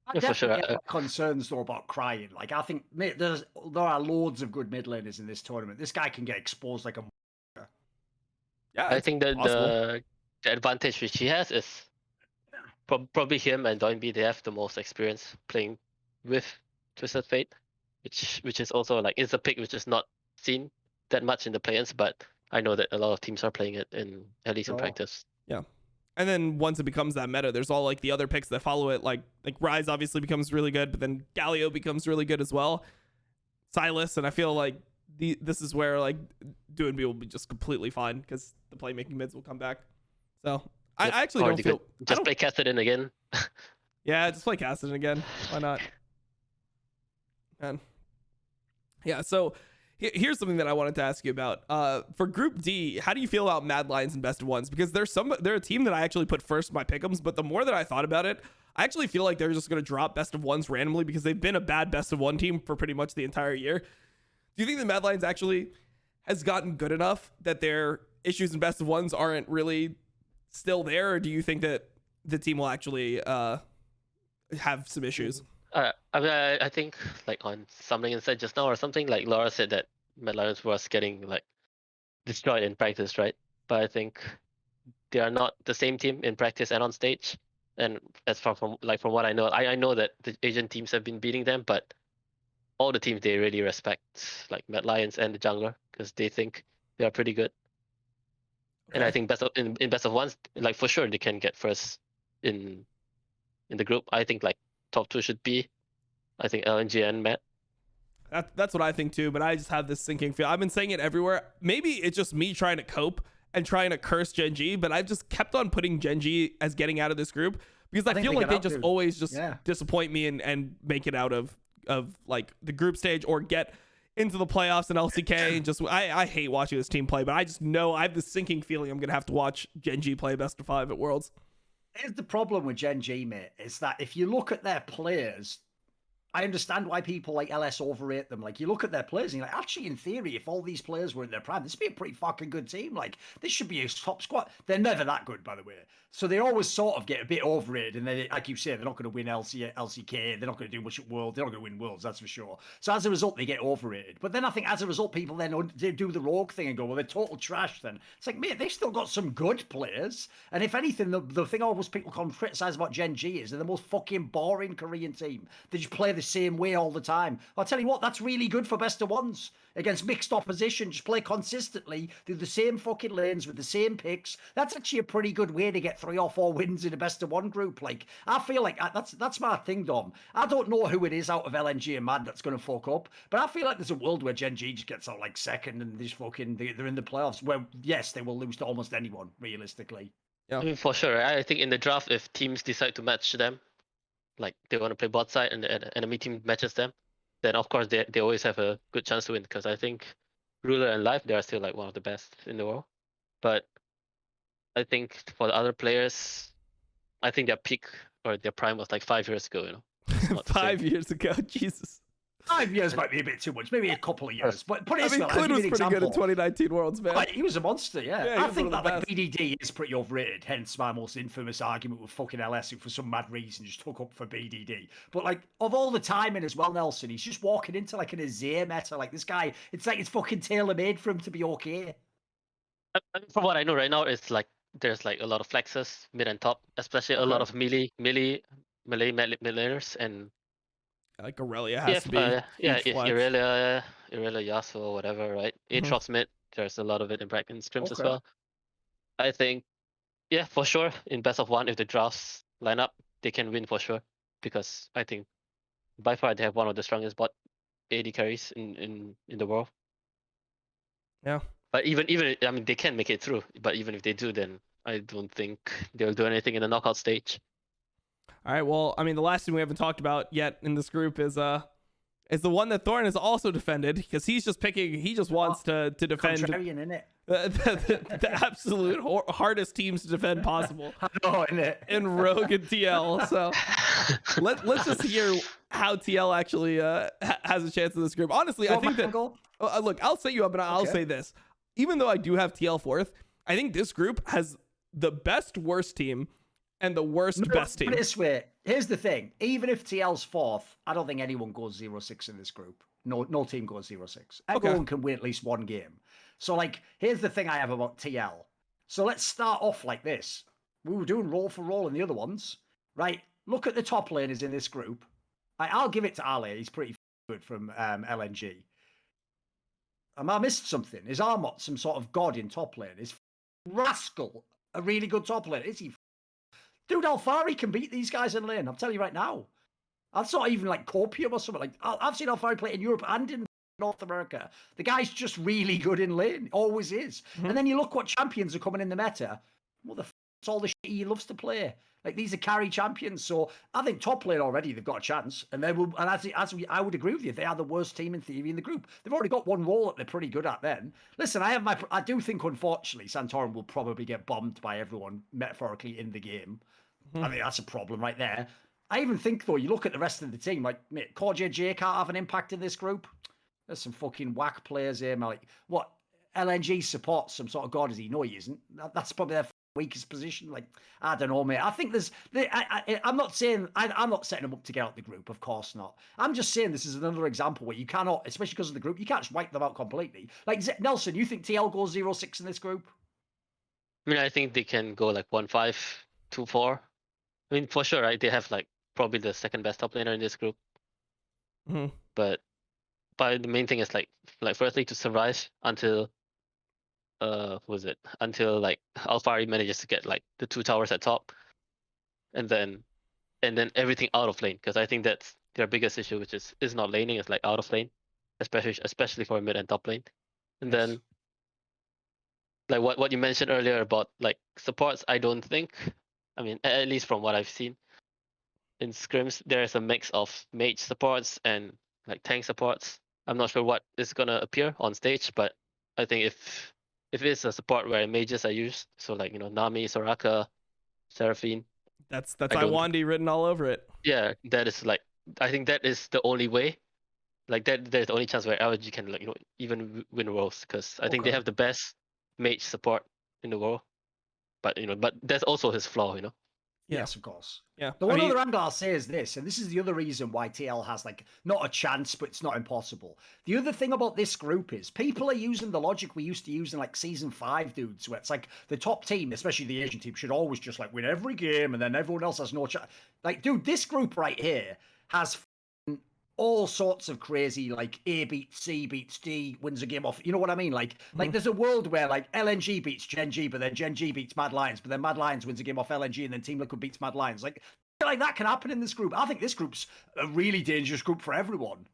I definitely have concerns though about Crying. Like I think there are loads of good mid laners in this tournament. This guy can get exposed like a. Yeah, I think that the advantage which he has is probably him and Doinby. They have the most experience playing with Twisted Fate, which is also like it's a pick which is not seen that much in the play-ins, but I know that a lot of teams are playing it at least in practice. Yeah. And then once it becomes that meta, there's all like the other picks that follow it. Like Ryze obviously becomes really good, but then Galio becomes really good as well. Silas, and I feel like this is where like Doonby will be just completely fine because the playmaking mids will come back. So I actually don't feel just play Kassadin again. Yeah, just play Kassadin again. Why not? And yeah, so here's something that I wanted to ask you about. For Group D, how do you feel about Mad Lions and Best of Ones? Because they're a team that I actually put first in my pick'ems, but the more that I thought about it, I actually feel like they're just going to drop Best of Ones randomly because they've been a bad Best of One team for pretty much the entire year. Do you think the Mad Lions actually has gotten good enough that their issues in Best of Ones aren't really still there, or do you think that the team will actually have some issues? I think like on something inside just now or something, like Laura said that Mad Lions was getting like destroyed in practice, right? But I think they are not the same team in practice and on stage. And as far from what I know, I know that the Asian teams have been beating them, but all the teams they really respect, like Mad Lions and the jungler, because they think they are pretty good. Okay. And I think in best of ones, like for sure they can get first in in the group. I think like top 2 should be, I think LNG and Matt. That's what I think too, but I just have this sinking feel. I've been saying it everywhere. Maybe it's just me trying to cope and trying to curse Gen G, but I've just kept on putting Gen G as getting out of this group because I feel like they just always just disappoint me and make it out of like the group stage or get into the playoffs in LCK. And just I hate watching this team play, but I just know I have this sinking feeling I'm gonna have to watch Gen G play best of 5 at Worlds. Here's the problem with Gen G, mate, is that if you look at their players, I understand why people like LS overrate them. Like, you look at their players and you're like, actually, in theory, if all these players were in their prime, this would be a pretty fucking good team. Like, this should be a top squad. They're never that good, by the way. So they always sort of get a bit overrated. And then, like you say, they're not going to win LCK. They're not going to do much at Worlds. They're not going to win Worlds, that's for sure. So as a result, they get overrated. But then I think as a result, people then do the rogue thing and go, well, they're total trash then. It's like, mate, they've still got some good players. And if anything, the thing always people can criticize about Gen G is they're the most fucking boring Korean team. They just play the same way all the time. I'll tell you what, that's really good for best of ones against mixed opposition. Just play consistently, do the same fucking lanes with the same picks. That's actually a pretty good way to get 3 or 4 wins in a best of 1 group. Like, I feel like that's my thing, Dom. I don't know who it is out of LNG and Mad that's going to fuck up, but I feel like there's a world where Gen G just gets out like second and they're in the playoffs where, yes, they will lose to almost anyone, realistically. Yeah, I mean, for sure. I think in the draft, if teams decide to match them, like they want to play bot side and the enemy team matches them, then of course they always have a good chance to win, because I think Ruler and Life, they are still like one of the best in the world. But I think for the other players, I think their peak or their prime was like 5 years ago, you know. 5 years ago, Jesus. 5 years might be a bit too much, maybe a couple of years. But put it I mean, Clint was pretty good in 2019 Worlds, man. He was a monster, yeah. I think that like BDD is pretty overrated, hence my most infamous argument with fucking LS, who for some mad reason just took up for BDD. But like, of all the timing as well, Nelson, he's just walking into like an Azir meta. Like, this guy, it's like it's fucking tailor-made for him to be okay. From what I know right now, it's like there's like a lot of flexes mid and top, especially a lot of melee laners, and like Aurelia has to be Aurelia, Yasuo, or whatever, right? Aatrox mid, there's a lot of it in Bracken scrims as well. I think, yeah, for sure, in best of 1, if the drafts line up, they can win for sure, because I think by far they have one of the strongest bot AD carries in the world. Yeah. But even I mean, they can make it through, but even if they do, then I don't think they'll do anything in the knockout stage. All right, well, I mean, the last thing we haven't talked about yet in this group is the one that Thorn has also defended, because he just wants to defend the absolute hardest teams to defend possible. In Rogue and TL. So let's just hear how TL actually has a chance in this group. Honestly, I think that look, I'll set you up, and I'll say this. Even though I do have TL 4th, I think this group has the best worst team and the worst best team. Put it this way, here's the thing. Even if TL's 4th, I don't think anyone goes 0-6 in this group. No team goes 0-6. Everyone can win at least 1 game. So, like, here's the thing I have about TL. So let's start off like this. We were doing roll for roll in the other ones, right? Look at the top laners in this group. I'll give it to Ale. He's pretty good from LNG. I missed something. Is Armot some sort of god in top lane? Is Rascal a really good top lane? Is he? Dude, Alfari can beat these guys in lane. I'm telling you right now. That's not even like Copium or something. Like, I've seen Alfari play in Europe and in North America. The guy's just really good in lane. Always is. And then you look what champions are coming in the meta. What the f***? It's all the shit he loves to play. Like, these are carry champions. So I think top lane already, they've got a chance. And they will. And I would agree with you. They are the worst team in theory in the group. They've already got one role that they're pretty good at. Then listen, I do think unfortunately Santorum will probably get bombed by everyone metaphorically in the game. I mean, that's a problem right there. I even think though, you look at the rest of the team, like Core JJ can't have an impact in this group. There's some fucking whack players here. Like, what, LNG supports some sort of god, is he? No, he isn't. That's probably their weakest position. Like, I don't know, mate. I think I'm not saying I'm not setting them up to get out the group. Of course not. I'm just saying this is another example where you cannot, especially because of the group, you can't just wipe them out completely. Like, Nelson, you think TL goes 0-6 in this group? I mean, I think they can go like 1-5, 2-4. I mean, for sure, right? They have like probably the second best top laner in this group. But the main thing is like firstly to survive until until like Alfari manages to get like the 2 towers at top, and then and then everything out of lane, because I think that's their biggest issue, which is not laning, it's like out of lane, especially for mid and top lane. And Yes. then like what you mentioned earlier about like supports, I don't think, I mean, at least from what I've seen in scrims, there's a mix of mage supports and like tank supports. I'm not sure what is gonna appear on stage, but I think if it's a support where mages are used, so like Nami, Soraka, Seraphine, That's I don't. Iwandi written all over it. Yeah, that is like, I think that is the only way. Like that, there's the only chance where LG can like even win worlds, because I think they Okay. have the best mage support in the world. But but that's also his flaw. Yeah. Yes, of course. Yeah. The one other angle I'll say is this, and this is the other reason why TL has like not a chance, but it's not impossible. The other thing about this group is people are using the logic we used to use in like season 5, dudes, where it's like the top team, especially the Asian team, should always just like win every game, and then everyone else has no chance. Like, dude, this group right here has all sorts of crazy, like A beats C beats D, wins a game off. You know what I mean? Like there's a world where like LNG beats Gen G, but then Gen G beats Mad Lions, but then Mad Lions wins a game off LNG, and then Team Liquid beats Mad Lions. Like that can happen in this group. I think this group's a really dangerous group for everyone.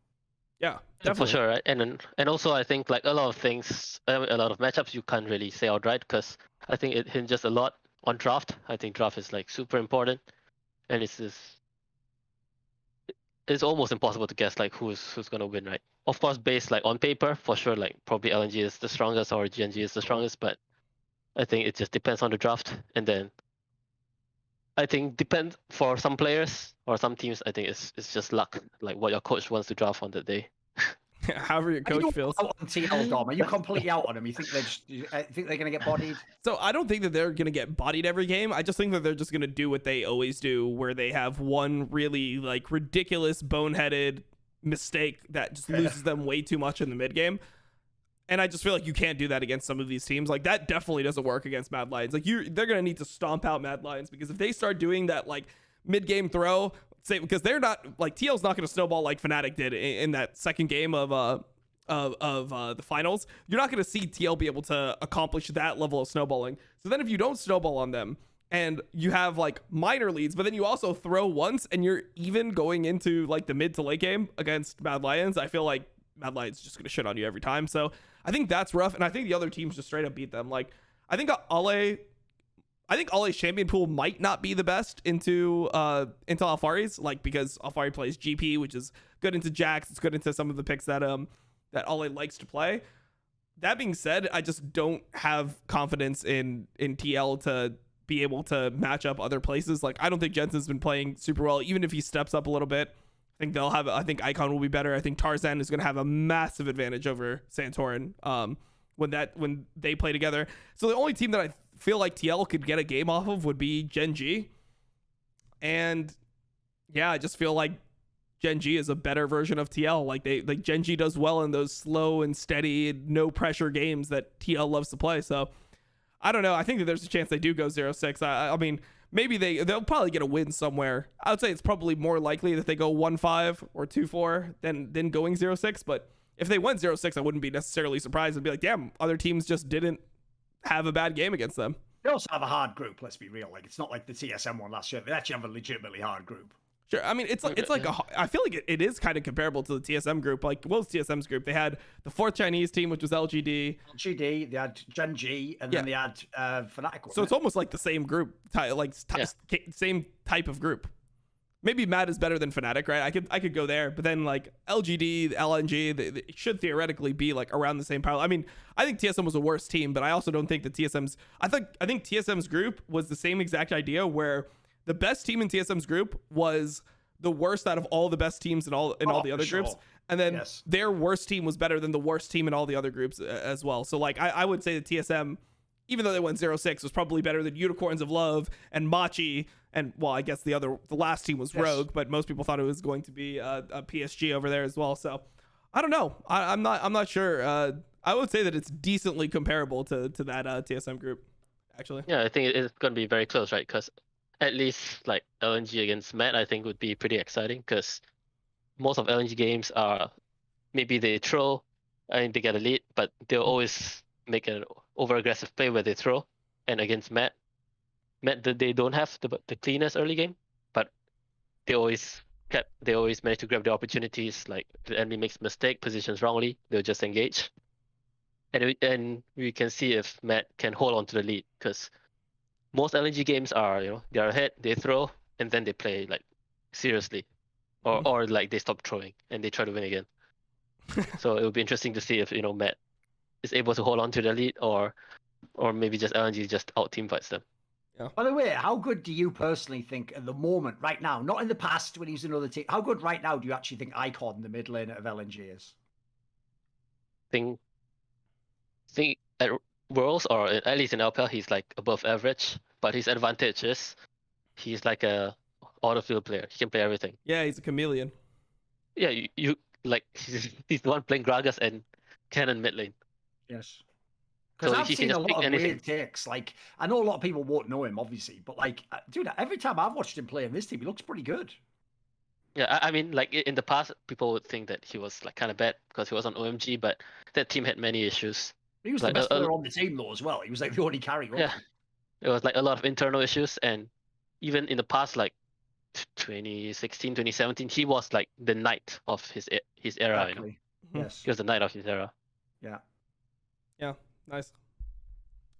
Yeah, definitely. For sure, right? And also I think like a lot of things, a lot of matchups you can't really say outright, because I think it hinges a lot on draft. I think draft is like super important, and it's almost impossible to guess like who's gonna win, right? Of course, based like on paper, for sure, like probably LNG is the strongest or GNG is the strongest, but I think it just depends on the draft. And then I think depends for some players or some teams, I think it's just luck, like what your coach wants to draft on that day. However your coach feels. Out on TL, Dom, are you completely out on them? You think they're going to get bodied? So I don't think that they're going to get bodied every game. I just think that they're just going to do what they always do, where they have one really like ridiculous boneheaded mistake that just loses them way too much in the mid game. And I just feel like you can't do that against some of these teams. Like that definitely doesn't work against Mad Lions. Like they're going to need to stomp out Mad Lions, because if they start doing that like mid game throw, say, because they're not like TL's not going to snowball like Fnatic did in that second game of the finals. You're not going to see TL be able to accomplish that level of snowballing. So then if you don't snowball on them and you have like minor leads, but then you also throw once and you're even going into like the mid to late game against Mad Lions, I feel like Mad Lions just going to shit on you every time. So I think that's rough. And I think the other teams just straight up beat them. Like I think Ole's champion pool might not be the best into Alphari's, like, because Alphari plays GP, which is good into Jax. It's good into some of the picks that Ole likes to play. That being said, I just don't have confidence in TL to be able to match up other places. Like I don't think Jensen's been playing super well, even if he steps up a little bit. I think Icon will be better. I think Tarzan is going to have a massive advantage over Santorin when they play together. So the only team that I feel like TL could get a game off of would be Gen G. And yeah, I just feel like Gen G is a better version of TL. Like Gen G does well in those slow and steady, no pressure games that TL loves to play. So I don't know. I think that there's a chance they do go 0-6. I mean, maybe they'll probably get a win somewhere. I would say it's probably more likely that they go 1-5 or 2-4 than going 0-6. But if they went 0-6, I wouldn't be necessarily surprised. I'd be like, damn, other teams just didn't have a bad game against them. They also have a hard group, let's be real. Like, it's not like the TSM one last year. They actually have a legitimately hard group. Sure. I mean, I feel like it is kind of comparable to the TSM group. Like, what was TSM's group? They had the fourth Chinese team, which was LGD. They had Gen G, and then they had Fnatic. So it's almost like the same group, same type of group. Maybe Mad is better than Fnatic, right? I could go there, but then like LGD, LNG, they should theoretically be like around the same power. I mean, I think TSM was a worse team, but I also don't think that TSM's. I think TSM's group was the same exact idea, where the best team in TSM's group was the worst out of all the best teams in all the other groups, and then their worst team was better than the worst team in all the other groups as well. So like I would say that TSM, even though they went 0-6, was probably better than Unicorns of Love and Machi, and well, I guess the last team was Rogue, but most people thought it was going to be a PSG over there as well. So I don't know. I'm not sure. I would say that it's decently comparable to that TSM group, actually. Yeah, I think it's going to be very close, right? Because at least like LNG against Matt, I think would be pretty exciting, because most of LNG games are maybe they throw and they get a lead, but they'll always make an over aggressive play where they throw. And against Matt, they don't have the cleanest early game, but they always manage to grab the opportunities. Like if the enemy makes mistake, positions wrongly, they'll just engage. And we can see if Matt can hold on to the lead, because most LNG games are, they're ahead, they throw, and then they play like seriously, or like they stop throwing and they try to win again. So it would be interesting to see if Matt is able to hold on to the lead, or maybe just LNG just out team fights them. Yeah. By the way, how good do you personally think at the moment, right now, not in the past when he's another team, how good right now do you actually think Icon, the mid laner of LNG, is? Think at Worlds, or at least in LPL, he's like above average. But his advantage is he's like a auto-field player. He can play everything. Yeah, he's a chameleon. Yeah, you like he's the one playing Gragas and Cannon mid lane. Yes. Because So I've he can seen a just pick lot of anything. weird takes. Like, I know a lot of people won't know him, obviously, but like, dude, every time I've watched him play in this team, he looks pretty good. Yeah, I mean, like in the past, people would think that he was like kind of bad because he was on OMG, but that team had many issues. He was Like, the best player on the team, though, as well. He was like the only carry. Yeah, it was like a lot of internal issues, and even in the past, like 2016, 2017, he was like the knight of his era. Exactly. Yes. He was the knight of his era. Yeah. Yeah, nice.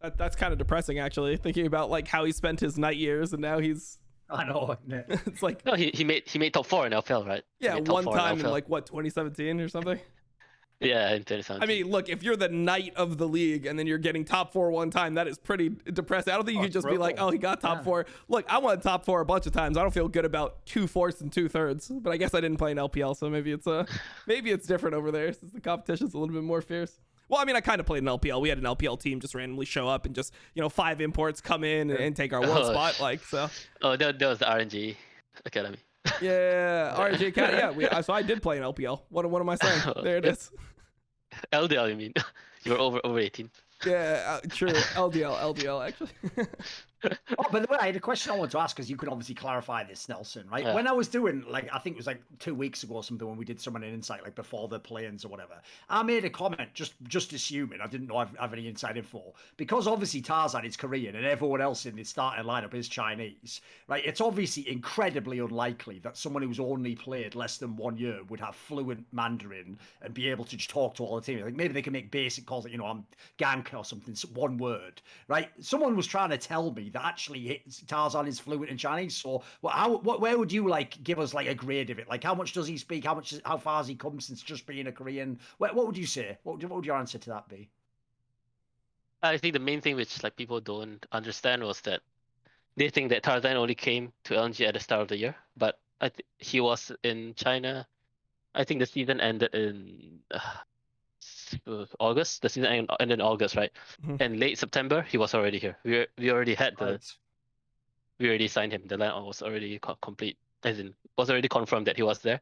That's kind of depressing, actually, thinking about like how he spent his night years and now he's. I know. It's like No, he made top 4 in LPL, right? Yeah, one time in like what 2017 or something. Yeah, in 2017. I mean, look, if you're the knight of the league and then you're getting top 4 one time, that is pretty depressing. I don't think you could just be like, oh, he got top 4. Look, I won top 4 a bunch of times. I don't feel good about 2/4 and 2/3, but I guess I didn't play in LPL, so maybe it's different over there since the competition's a little bit more fierce. Well, I mean, I kind of played in LPL. We had an LPL team just randomly show up and just 5 imports come in and take our world spot, like so. Oh, that was the RNG Academy. Yeah, RNG Academy. Yeah, so I did play in LPL. What am I saying? There it is. LDL, you mean? You were over 18. Yeah, true. LDL, actually. Oh, by the way, I had a question I wanted to ask because you could obviously clarify this, Nelson, right? Yeah. When I was doing, like, I think it was like 2 weeks ago or something when we did someone in Insight, like before the play-ins or whatever, I made a comment, just assuming, I didn't know I have any inside info, because obviously Tarzan is Korean and everyone else in the starting lineup is Chinese, right? It's obviously incredibly unlikely that someone who's only played less than 1 year would have fluent Mandarin and be able to just talk to all the team. Like maybe they can make basic calls, like, I'm gank or something, one word, right? Someone was trying to tell me that actually Tarzan is fluent in Chinese. So, where would you like give us like a grade of it? Like, how much does he speak? How far has he come since just being a Korean? What would you say? What would your answer to that be? I think the main thing which like people don't understand was that they think that Tarzan only came to LNG at the start of the year, but he was in China. I think the season ended in August. The season ended in August, right? Mhm. And late September, he was already here. We already had we already signed him. The lineup was already complete, as in was already confirmed that he was there.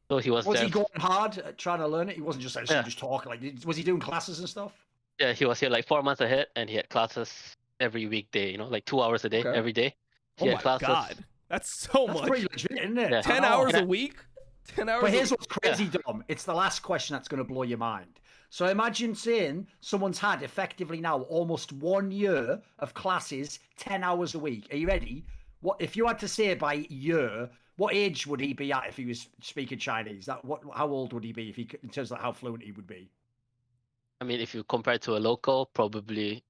So he was there. Was he going hard at trying to learn it? He wasn't just like just talking. Like, was he doing classes and stuff? Yeah, he was here like 4 months ahead, and he had classes every weekday. Like 2 hours a day, every day. He had classes. God, that's so much. That's pretty legit, isn't it? Yeah. 10 hours a week. 10 hours. But here's what's crazy, Dom. It's the last question that's going to blow your mind. So imagine saying someone's had effectively now almost 1 year of classes, 10 hours a week. Are you ready? What if you had to say by year, what age would he be at if he was speaking Chinese? How old would he be if he, in terms of how fluent he would be? I mean, if you compare it to a local, probably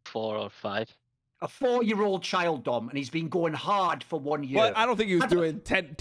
4 or 5. A 4-year-old child, Dom, and he's been going hard for 1 year. Well, I don't think he was doing 10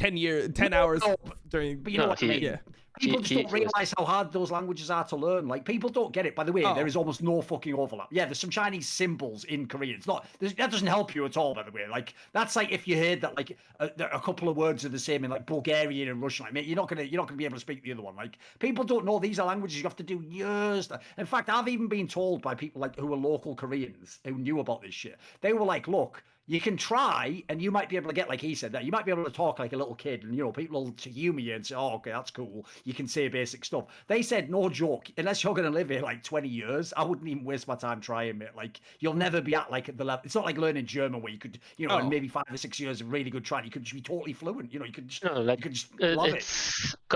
hours during. But you know what I mean? Yeah. People just don't realize how hard those languages are to learn. Like, people don't get it. By the way, there is almost no fucking overlap. Yeah, there's some Chinese symbols in Korean. It's not that doesn't help you at all. By the way, like that's like if you heard that like a couple of words are the same in like Bulgarian and Russian. Like, mate, you're not gonna be able to speak the other one. Like, people don't know these are languages you have to do years. In fact, I've even been told by people like who are local Koreans who knew about this shit. They were like, look, you can try and you might be able to get, like he said, that you might be able to talk like a little kid and, people will humor you and say, oh, okay, that's cool. You can say basic stuff. They said, no joke, unless you're going to live here like 20 years, I wouldn't even waste my time trying it. Like, you'll never be at like the level. It's not like learning German where you could, in maybe 5 or 6 years of really good trying, you could just be totally fluent. You could just, you could just love it.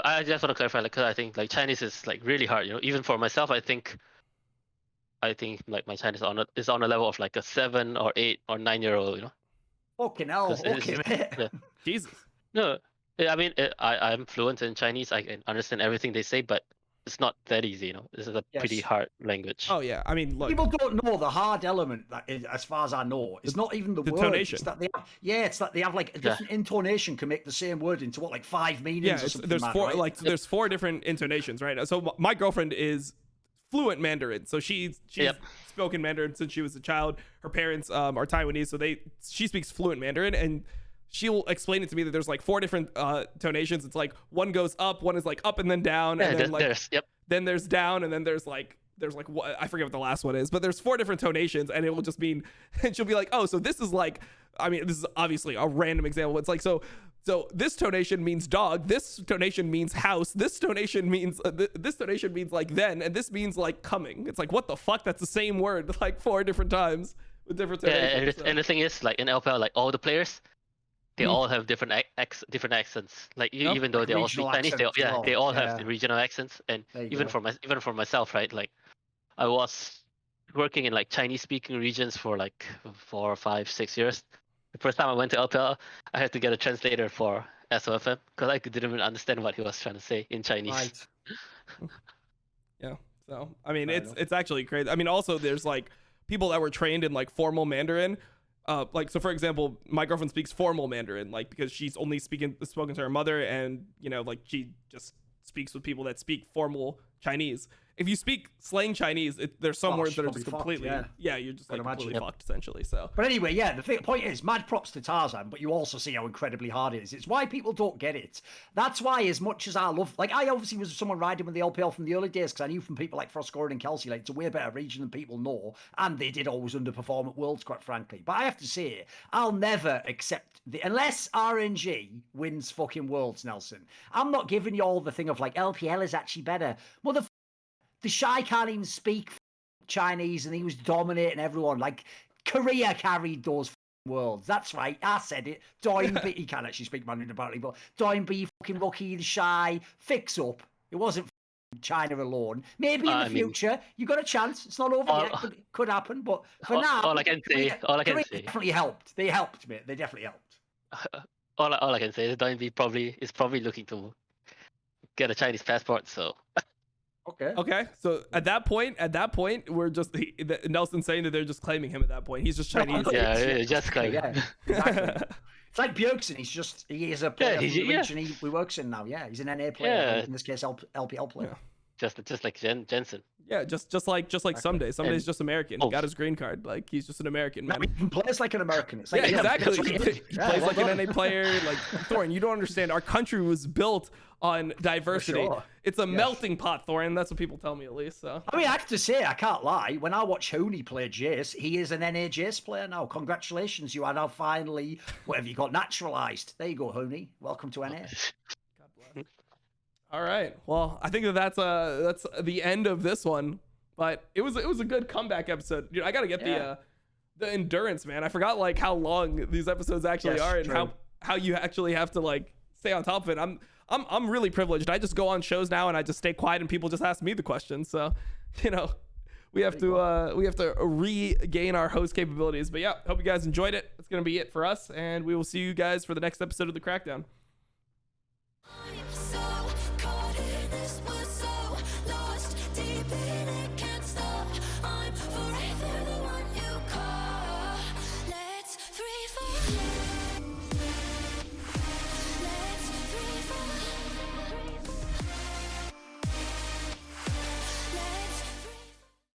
I just want to clarify, like, because I think like Chinese is like really hard, even for myself, I think like my Chinese is on a level of like a 7 or 8 or 9-year-old, Fucking hell. 'Cause it's- Okay, mate. yeah. Jesus. No, I mean, I'm fluent in Chinese. I can understand everything they say, but it's not that easy, you know. This is a pretty Yes. hard language. Oh yeah, I mean, look, People don't know the hard element that is, as far as I know. It's not even the the words. tonation. It's that they have, it's that they have like a different intonation can make the same word into what, like 5 meanings yeah, or something. there's mad, four right? like there's 4 different intonations, right? So my girlfriend is fluent Mandarin, so she's spoken Mandarin since she was a child. Her parents are Taiwanese, so she speaks fluent Mandarin, and she'll explain it to me that there's like 4 different tonations. It's like one goes up, one is like up and then down, and then like then there's down, and then there's like what, I forget what the last one is, but there's 4 different tonations, and it will just mean, and she'll be like, oh, so this is like, I mean, this is obviously a random example. It's like, so this tonation means dog, this tonation means house, this tonation means this tonation means like then, and this means like coming. It's like, what the fuck? That's the same word like 4 different times with different tonations. Yeah, and the thing is, like in LPL, like all the players, they all have different accents. Like even though they all speak Chinese, they all have the regional accents. And even for myself, right? Like I was working in like Chinese speaking regions for like 4, 5, 6 years. The first time I went to LPL, I had to get a translator for SOFM because I didn't even understand what he was trying to say in Chinese. Right. Yeah. So I mean, it's actually crazy. I mean, also there's like people that were trained in like formal Mandarin. Like, so for example, my girlfriend speaks formal Mandarin, like because she's only spoken to her mother, and you know, like she just speaks with people that speak formal Chinese. If you speak slang Chinese, there's some words that are just completely, you're just like completely fucked essentially. So, but anyway, the point is, mad props to Tarzan, but you also see how incredibly hard it is. It's why people don't get it. That's why, as much as I love, like I obviously was someone riding with the LPL from the early days because I knew from people like Frostgoran and Kelsey, like it's a way better region than people know, and they did always underperform at Worlds, quite frankly. But I have to say, I'll never accept unless RNG wins fucking Worlds, Nelson. I'm not giving you all the thing of like LPL is actually better. The Shy can't even speak Chinese, and he was dominating everyone. Like, Korea carried those Worlds. That's right. I said it. Doinby, he can't actually speak Mandarin apparently, but Doinby, fucking Rookie, the Shy, fix up. It wasn't China alone. Maybe in the future, you got a chance. It's not over yet, but it could happen. But for now, all I can say, definitely helped. They helped, mate. They definitely helped. All I can say is Doinby is probably looking to get a Chinese passport, so. Okay. So at that point, we're just Nelson's saying that they're just claiming him at that point. He's just Chinese. Yeah, just claiming. Yeah, exactly. It's like Bjergsen. He is a player from the region he works in now. Yeah, he's an NA player. Yeah. In this case, LPL player. Just like Jensen. Yeah, just like Someday. Someday's just American. He got his green card. Like he's just an American, man. He plays like an American. It's like, exactly. He plays like an NA player. Like Thorin, you don't understand. Our country was built on diversity. Sure. It's a melting pot, Thorin. That's what people tell me, at least. So I mean, I have to say, I can't lie. When I watch Hooney play Jace, he is an NA Jace player now. Congratulations, you are now finally whatever you got naturalized. There you go, Hooney. Welcome to NA. God bless. All right. Well, I think that's the end of this one. But it was a good comeback episode. Dude, I gotta get the endurance, man. I forgot like how long these episodes actually are, and how you actually have to like stay on top of it. I'm really privileged. I just go on shows now and I just stay quiet and people just ask me the questions. So, you know, we have to regain our host capabilities. But yeah, hope you guys enjoyed it. That's gonna be it for us, and we will see you guys for the next episode of the Crackdown.